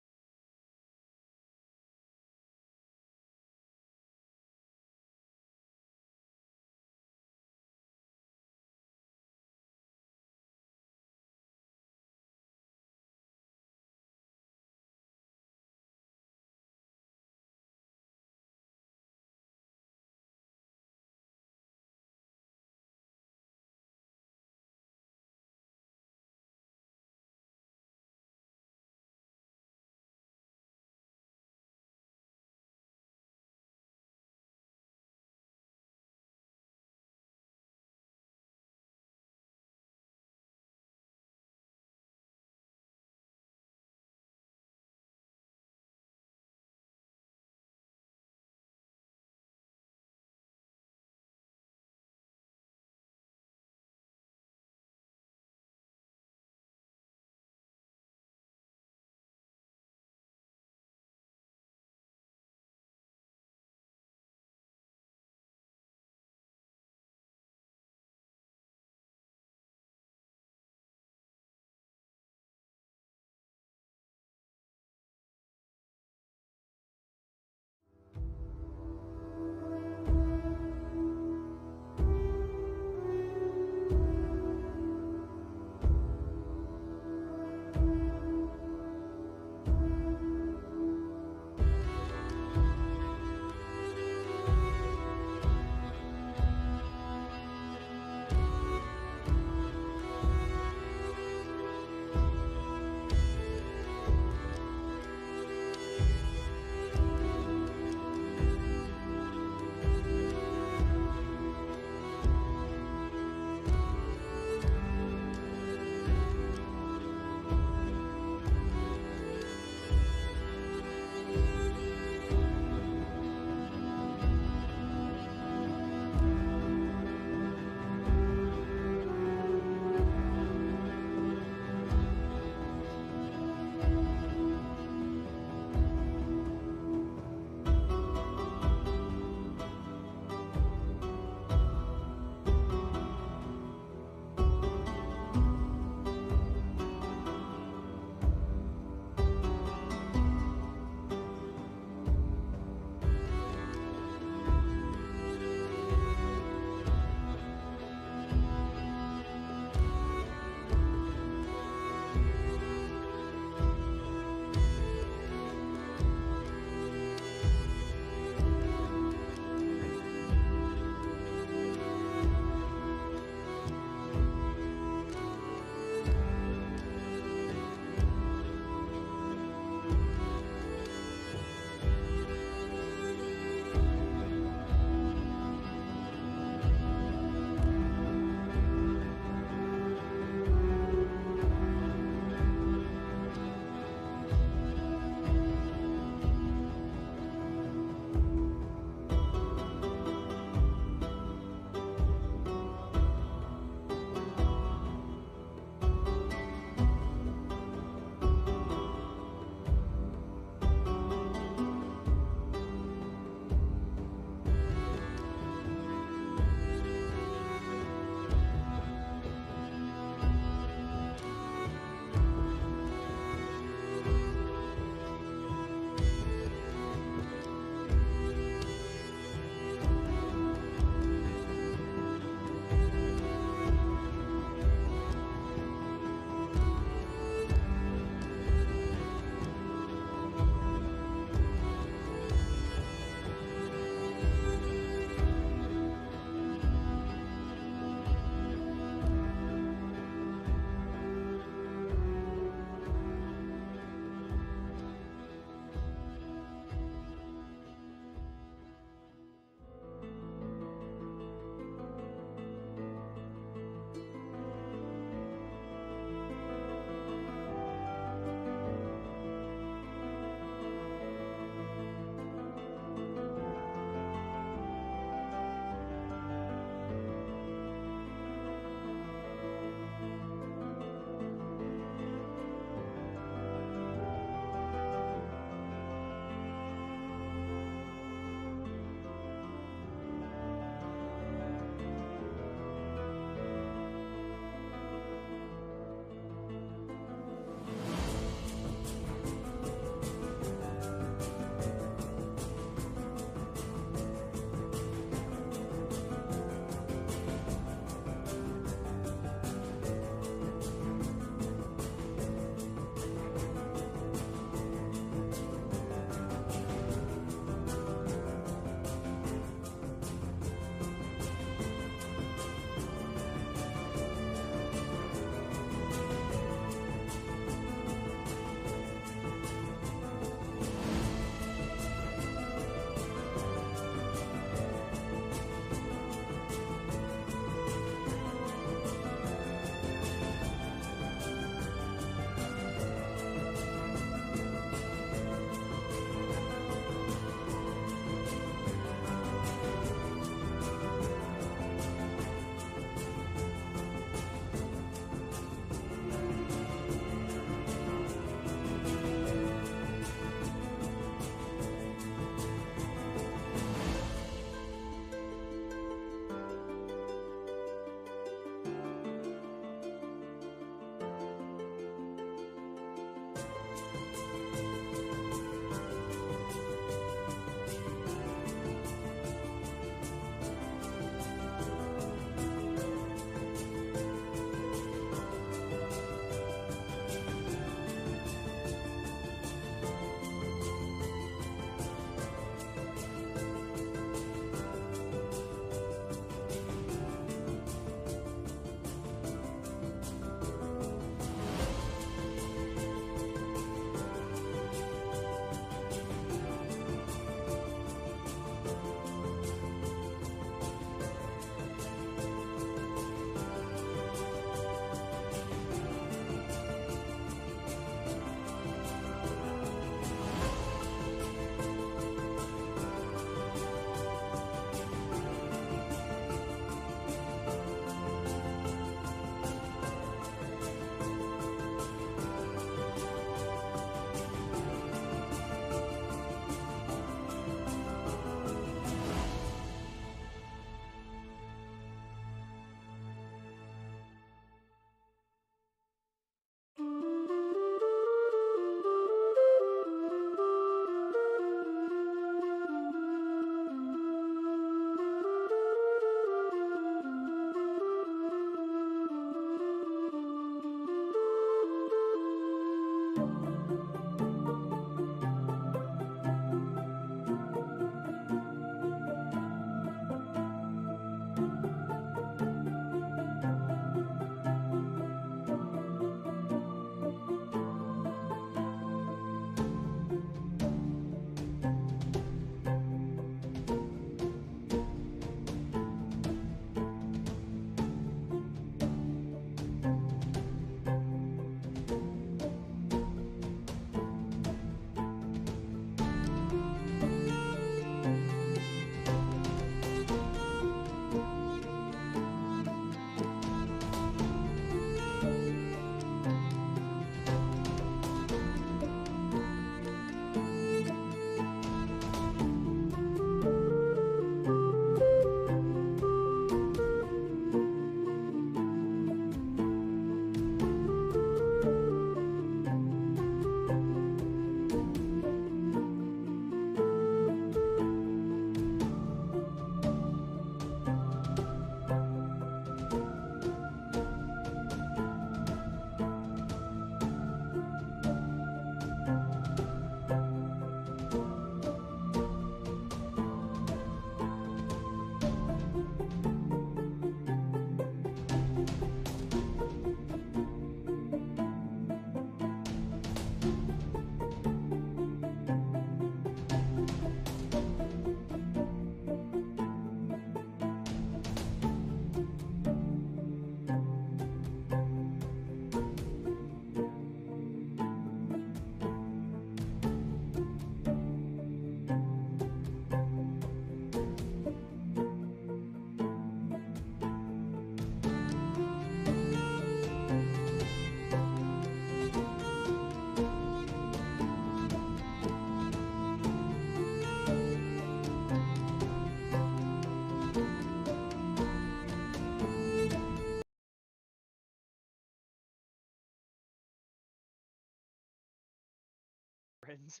friends.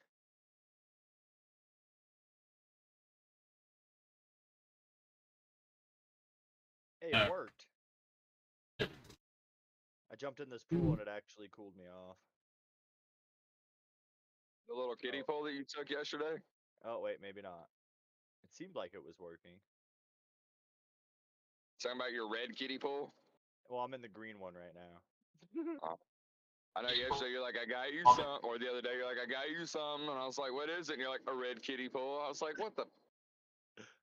Hey, it worked. I jumped in this pool and it actually cooled me off. The little kiddie pool that you took yesterday? Oh, wait, maybe not. It seemed like it was working. Talking about your red kiddie pool? Well, I'm in the green one right now. I know yesterday you're like, I got you some, or the other day you're like, I got you some, and I was like, what is it? And you're like, a red kiddie pool. I was like, what the?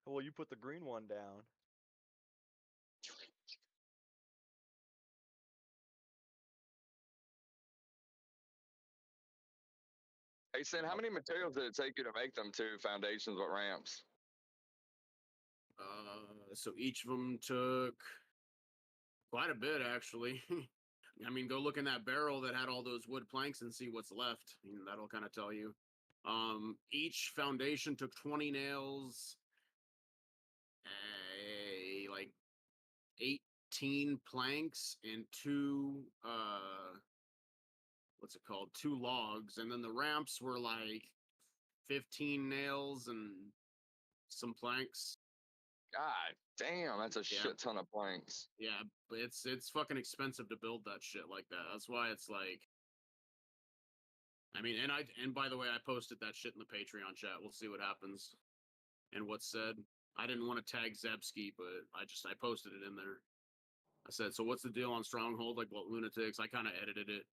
Well, you put the green one down. Hey, Sin, how many materials did it take you to make them two foundations with ramps? So each of them took quite a bit, actually. I mean, go look in that barrel that had all those wood planks and see what's left. I mean, that'll kind of tell you. Each foundation took 20 nails, like 18 planks, and two what's it called? 2 logs, and then the ramps were like 15 nails and some planks. God damn, that's a shit ton of planks. Yeah, but it's fucking expensive to build that shit like that. That's why it's like, I mean, and by the way, I posted that shit in the Patreon chat. We'll see what happens and what's said. I didn't want to tag Zebski, but I posted it in there. I said, so what's the deal on Stronghold? Like, what lunatics? I kind of edited it.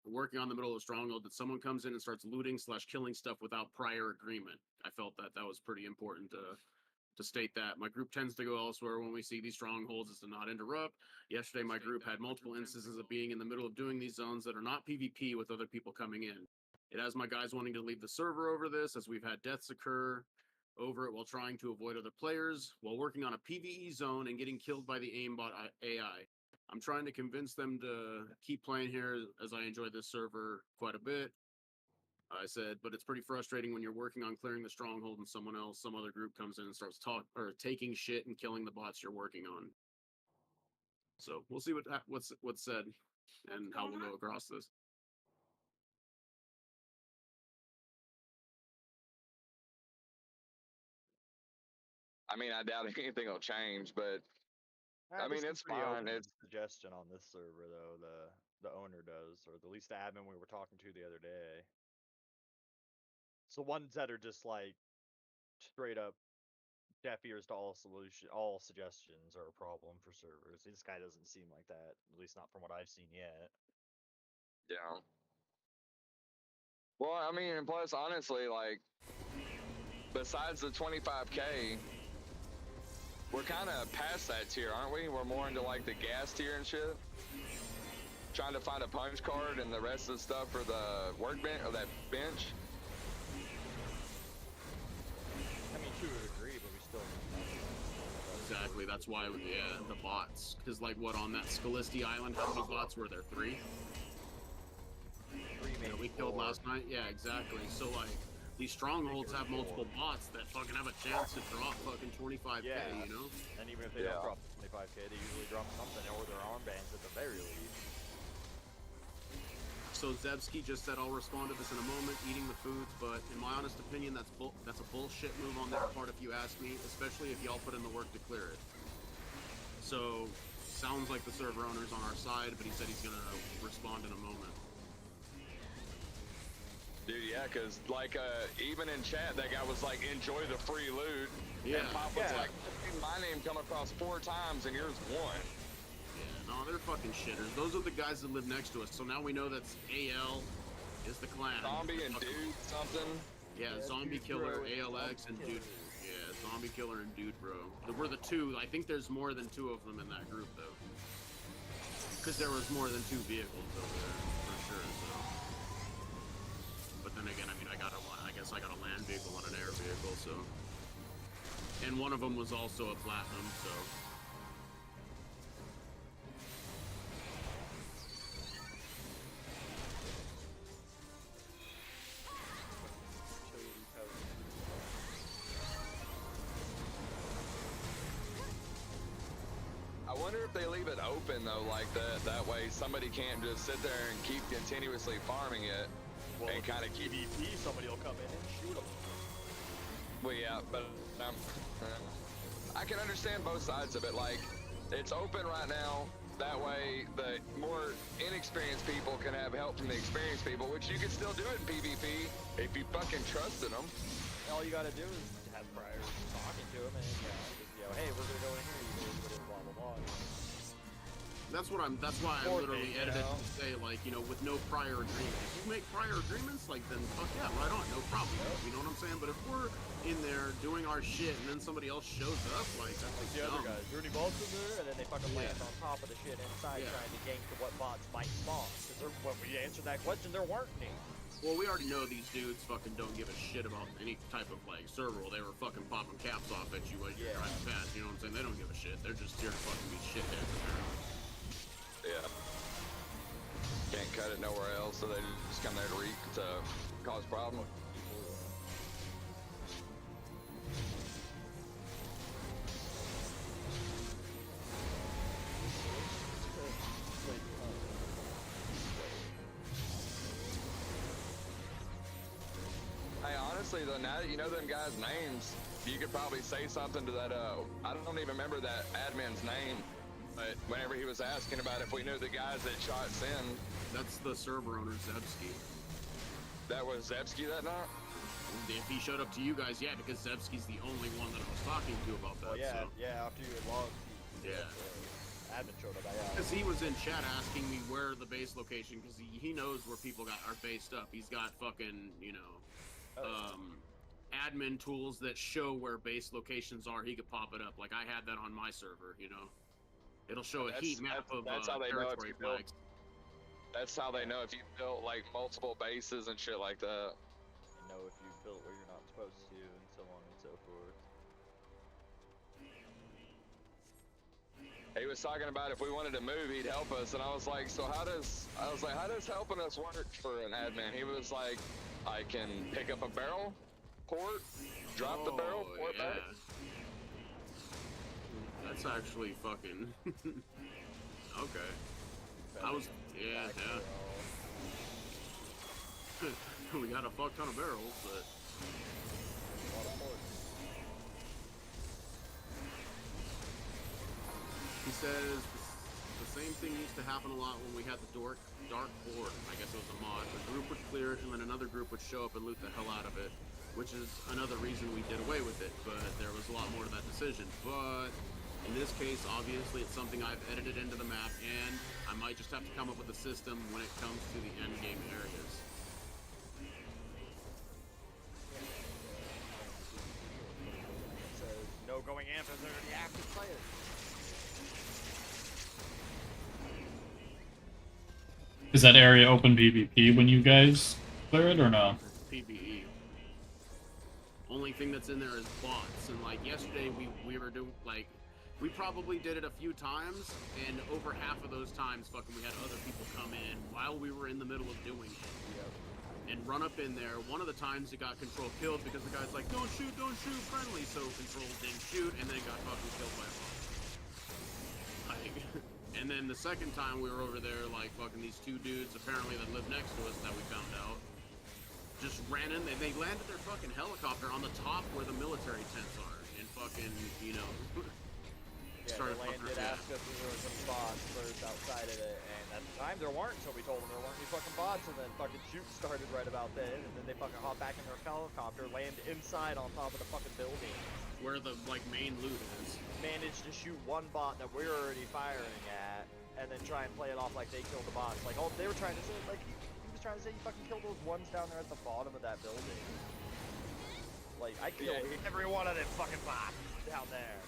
Working on the middle of Stronghold, that someone comes in and starts looting / killing stuff without prior agreement. I felt that was pretty important to state that. My group tends to go elsewhere when we see these strongholds is to not interrupt. Yesterday, my group had multiple instances of being in the middle of doing these zones that are not PvP with other people coming in. It has my guys wanting to leave the server over this, as we've had deaths occur over it while trying to avoid other players, while working on a PvE zone and getting killed by the aimbot AI. I'm trying to convince them to keep playing here, as I enjoy this server quite a bit. I said, but it's pretty frustrating when you're working on clearing the stronghold and some other group comes in and starts taking shit and killing the bots you're working on. So we'll see what's said and how we'll go across this. I mean, I doubt anything will change, but I mean, it's fine. It's suggestion on this server though. The owner does, or at least the admin we were talking to the other day. So ones that are just like straight up deaf ears to all suggestions are a problem for servers. This guy doesn't seem like that, at least not from what I've seen yet. Yeah. Well, I mean, and plus, honestly, like, besides the 25K, we're kind of past that tier, aren't we? We're more into like the gas tier and shit. Trying to find a punch card and the rest of the stuff for the workbench or that bench. I mean, to a degree, but we still. Exactly. That's why, the bots. Because like, what on that Scalisti Island? How many bots were there? 3. 3 maybe we killed last night. Yeah, exactly. So like, these strongholds have multiple bots that fucking have a chance to drop fucking 25k. Yeah. You know. And even if they don't drop 25k, they usually drop something or their armbands at the very least. So Zebski just said, I'll respond to this in a moment, eating the foods, but in my honest opinion, that's a bullshit move on their part if you ask me, especially if y'all put in the work to clear it. So, sounds like the server owner's on our side, but he said he's gonna respond in a moment. Dude, yeah, because like even in chat, that guy was like, "Enjoy the free loot." Yeah. And Pop was like, "My name come across 4 times and yours 1." Yeah, no, they're fucking shitters. Those are the guys that live next to us. So now we know that's AL is the clan. Zombie and Dude something. Yeah, Zombie Killer, ALX, and Dude. Yeah, Zombie Killer and Dude Bro. We're the 2. I think there's more than 2 of them in that group though, because there was more than 2 vehicles over there for sure. So. But then again, I mean, I guess I got a land vehicle and an air vehicle, so. And one of them was also a platinum, so. I wonder if they leave it open though, like that way somebody can't just sit there and keep continuously farming it. Well, and if kind of it's keep. PvP, somebody will come in and shoot them. Well, yeah, but I can understand both sides of it. Like, it's open right now. That way, the more inexperienced people can have help from the experienced people, which you can still do it in PvP if you fucking trust in them. All you gotta do is have prior talking to them and, hey, we're gonna go in here, you know, blah, blah, blah. That's why I Or literally they, edited know. to say, like, you know, with no prior agreement. If you make prior agreements, like, then fuck yeah, right on, no problem. You know what I'm saying? But if we're in there doing our shit and then somebody else shows up, like, that's Like just the other dumb. guys, Rooney Bolts in there, and then they fucking land on top of the shit inside trying to gank to what bots might spawn. Because when we answered that question, there weren't any. Well, we already know these dudes fucking don't give a shit about any type of, like, server roll. They were fucking popping caps off at you as you're driving past, you know what I'm saying? They don't give a shit. They're just here to fucking be shitheads, apparently. Yeah. Can't cut it nowhere else, so they just come there to cause problems. Hey, honestly though, now that you know them guys' names, you could probably say something to that, I don't even remember that admin's name, but whenever he was asking about if we knew the guys that shot Sin. That's the server owner, Zebsky. That was Zebsky that night? If he showed up to you guys, yeah, because Zebsky's the only one that I was talking to about that. Well, yeah, so. yeah, after you had logged, admin showed up. Because he was in chat asking me where the base location, because he knows where people are based up. He's got fucking, you know, admin tools that show where base locations are. He could pop it up. Like, I had that on my server, you know. It'll show a heat map of that's how they know if territory you built. flags. That's how they know if you built like multiple bases and shit like that. And know if you built where you're not supposed to, and so on and so forth. He was talking about if we wanted to move, he'd help us, and I was like, how does helping us work for an admin? He was like, I can pick up a barrel, port, drop the barrel, port back. That's actually fucking okay. I was yeah. We got a fuck ton of barrels, but he says the same thing used to happen a lot when we had the dark board. I guess it was a mod. A group would clear it, and then another group would show up and loot the hell out of it, which is another reason we did away with it. But there was a lot more to that decision. But in this case, obviously, it's something I've edited into the map, and I might just have to come up with a system when it comes to the end game areas. So, no going after the active players. Is that area open PvP when you guys clear it or no? PvE. Only thing that's in there is bots, and like yesterday we were doing like we probably did it a few times, and over half of those times fucking we had other people come in while we were in the middle of doing it and run up in there. One of the times it got Control killed because the guy's like, don't shoot, friendly, so Control didn't shoot, and then it got fucking killed by a bot. Like, and then the second time we were over there, like fucking these two dudes apparently that live next to us that we found out just ran in. They landed their fucking helicopter on the top where the military tents are, and fucking, you know, started they landed, asked us if there were some bots first outside of it, and at the time there weren't, so we told them there weren't any fucking bots, and then fucking shoot started right about then, and then they fucking hop back in their helicopter, land inside on top of the fucking building. Where the, like, main loot is. Managed to shoot one bot that we're already firing at, and then try and play it off like they killed the bots. Like, all they were trying to say, like, he was trying to say you fucking killed those ones down there at the bottom of that building. Like, I killed every one of them fucking bots down there.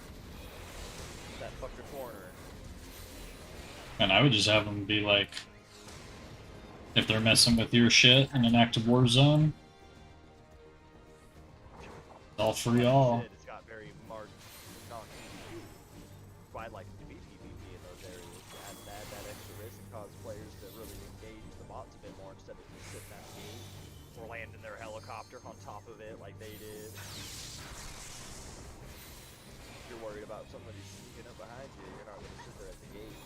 That fucking corner. And I would just have them be like, if they're messing with your shit in an active war zone, it's all free all. It's got very marked non-PvP. Why I'd like it to be PvP in those areas, to add that extra risk and cause players to really engage the bots a bit more instead of just sitting at the gate or landing their helicopter on top of it like they did. If you're worried about somebody sneaking up behind you, you're not going to sit there at the gate.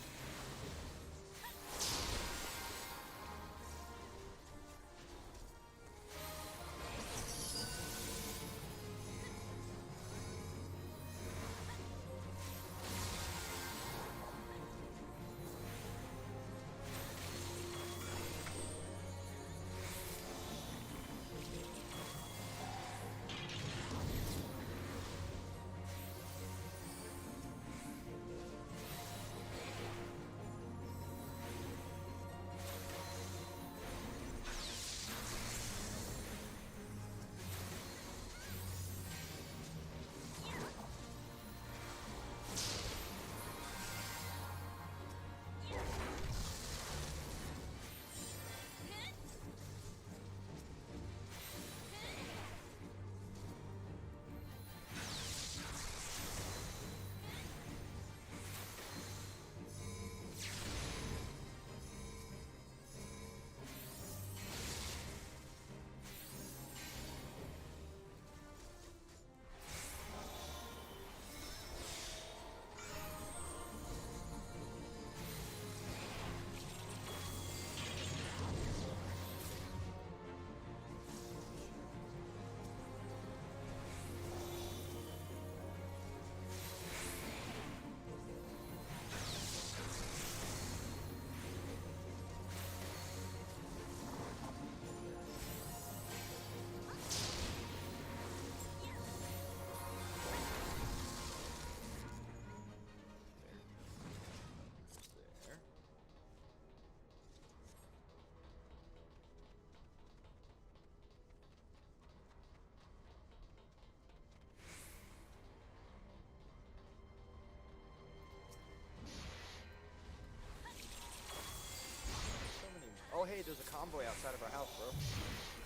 there's a convoy outside of our house, bro.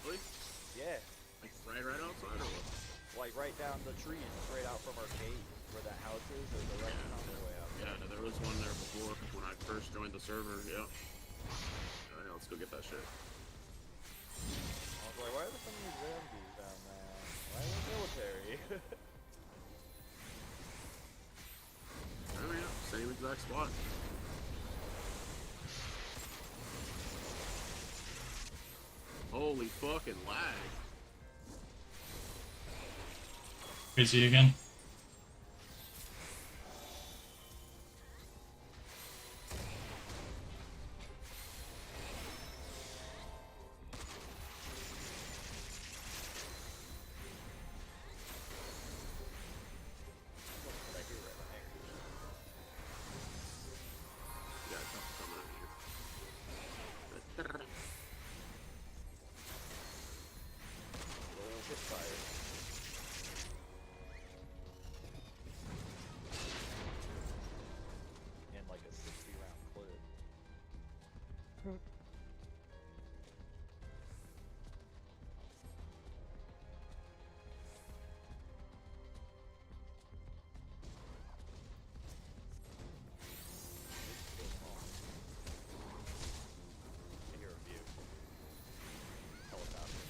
Really? Yeah. Like right outside or what? Like right down the trees, straight out from our gate, where that house is. There's a red convoy out there. Yeah, there was one there before when I first joined the server. Yep. All right, let's go get that shit. I was like, why are there so many zombies down there? Why are they military? Oh yeah, same exact spot. Holy fucking lag. Crazy again. Yeah, it's coming out here. Little hit fire. And like a 60-round clip. I hear a view. Helicopter.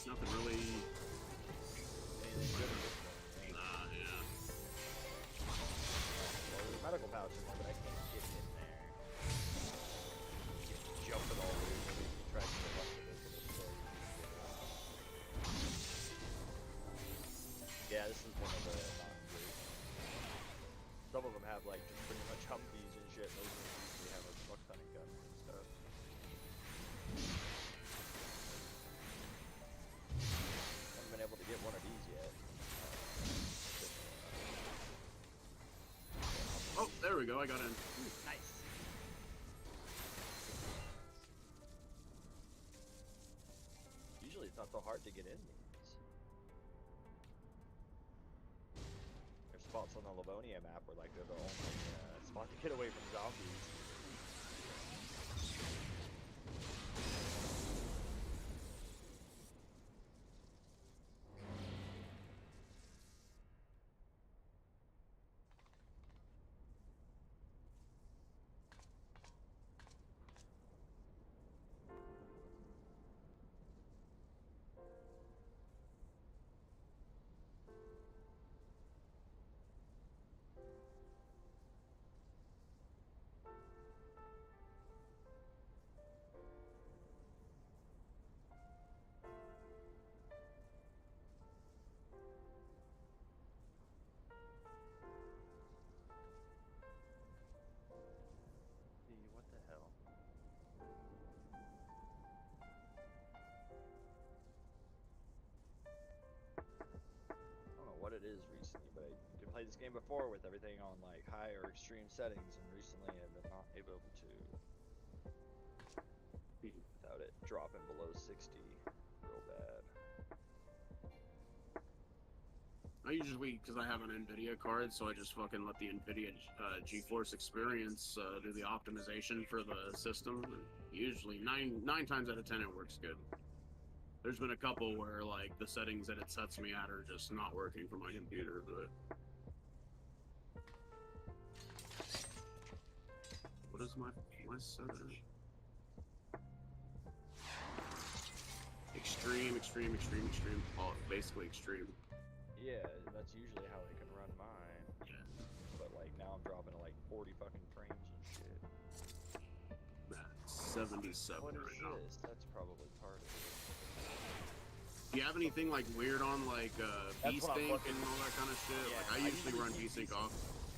Nothing really. Anything good at this point, right? Nah, yeah. Well, there's a medical pouch in there, but I can't get in there. Get jumping all weird when you try to get up to this in the story. Yeah, this is one of the non-great. Some of them have like just pretty much Humvees and shit. Those usually have a fuck ton of guns and stuff. Haven't been able to get one of these yet. Oh, there we go. I got in. Nice. Usually it's not so hard to get in these. There's spots on the Livonia map where like they're the only spot to get away from zombies. What the hell? I don't know what it is recently, but I could play this game before with everything on like high or extreme settings, and recently I've been not able to without it dropping below 60 real bad. I usually, because I have an NVIDIA card, so I just fucking let the NVIDIA GeForce Experience do the optimization for the system. And usually, nine times out of 10, it works good. There's been a couple where, like, the settings that it sets me at are just not working for my computer, but... What is my setter? Extreme. Oh, basically extreme. Yeah, that's usually how I can run mine. Yeah. But like now I'm dropping to like 40 fucking frames and shit. 77 What right is now. this? That's probably part of it. Do you have anything like weird on, like That's what I'm V-Sync looking- and all that kind of shit? Yeah, like I usually run V-Sync off.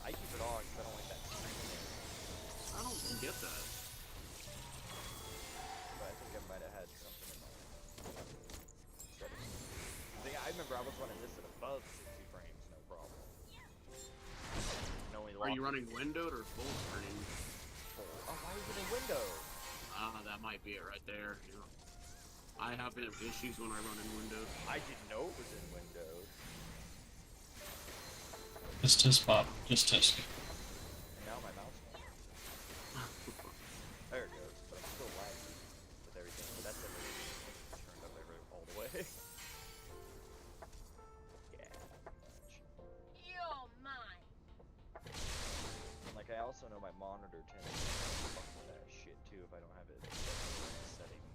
I keep it on because I don't like that screen there. I don't get that. But I think I might have had something in my settings. I remember I was running this at above 60 frames, no problem. Are you running windowed or full screen? Oh, why is it in Windows? Ah, that might be it right there. You know, I have issues when I run in Windows. I didn't know it was in Windows. Just test, Bob. Just test. And now my mouse won't work. There it goes. But I'm still lagging with everything. But that's everything turned up all the way. Yeah, much. You're mine. And like I also know my monitor tends to fuck with that shit too if I don't have it set in settings.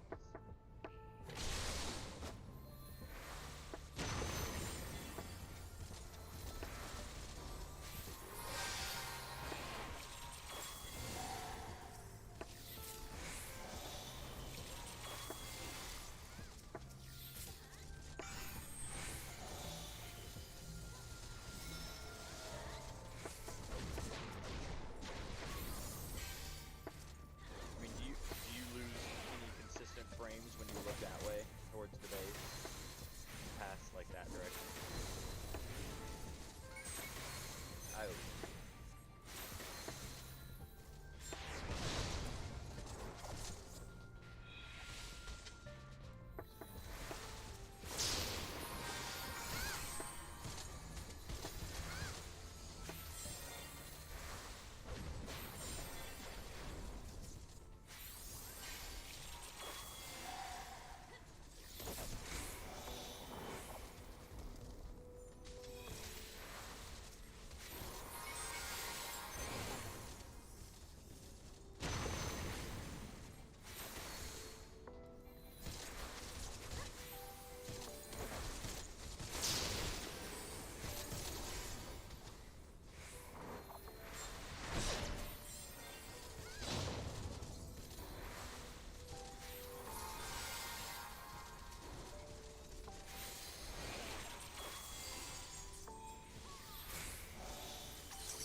I mean, do you lose any consistent frames when you look that way towards the base? Past like that direction? I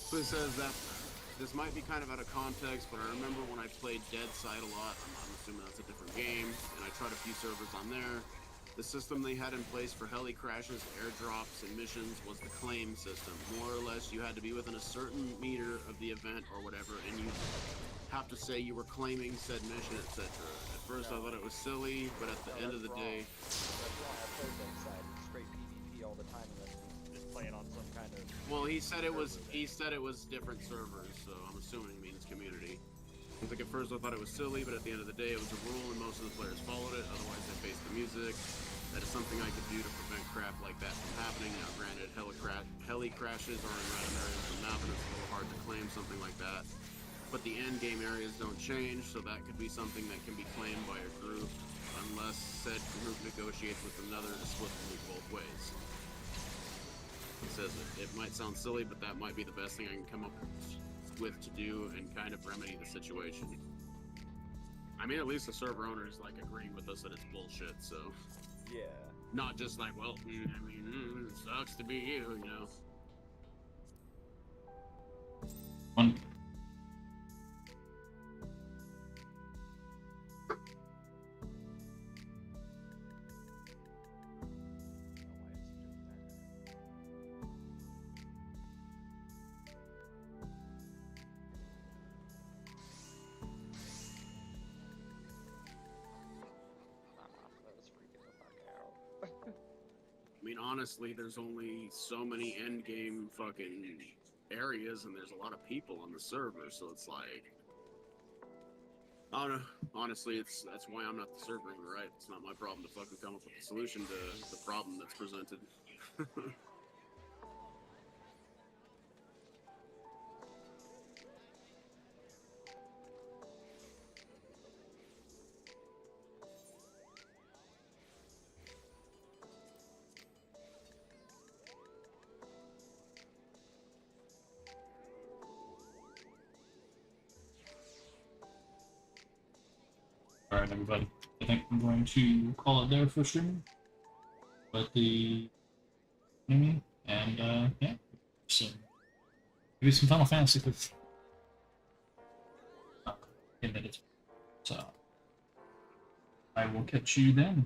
So it says that this might be kind of out of context, but I remember when I played Dead Side a lot, I'm assuming that's a different game, and I tried a few servers on there. The system they had in place for heli crashes, airdrops, and missions was the claim system. More or less, you had to be within a certain meter of the event or whatever, and you have to say you were claiming said mission, etc. At first, I thought it was silly, but at the end of the day... That's wrong. I played that side. It's straight PvP all the time, and then just playing on some kind of... Well, he said it was different servers, so I'm assuming it means community. I think at first I thought it was silly, but at the end of the day it was a rule and most of the players followed it, otherwise they faced the music. That is something I could do to prevent crap like that from happening. Now granted, heli crashes are in random areas of the map and it's a little hard to claim something like that. But the end game areas don't change, so that could be something that can be claimed by a group, unless said group negotiates with another to split the loot both ways. He says it might sound silly, but that might be the best thing I can come up with to do and kind of remedy the situation. I mean, at least the server owners like agreeing with us that it's bullshit, so Yeah. not just like, well, I mean, it sucks to be you, you know. One. Why is it doing that? That was freaking the fuck out. I mean, honestly, there's only so many end game fucking areas, and there's a lot of people on the server, so it's like, I don't know. Honestly, that's why I'm not the server owner, right? It's not my problem to fucking come up with a solution to the problem that's presented. Alright, everybody. I think I'm going to call it there for streaming. But the and yeah, so maybe some Final Fantasy with in minutes. So I will catch you then.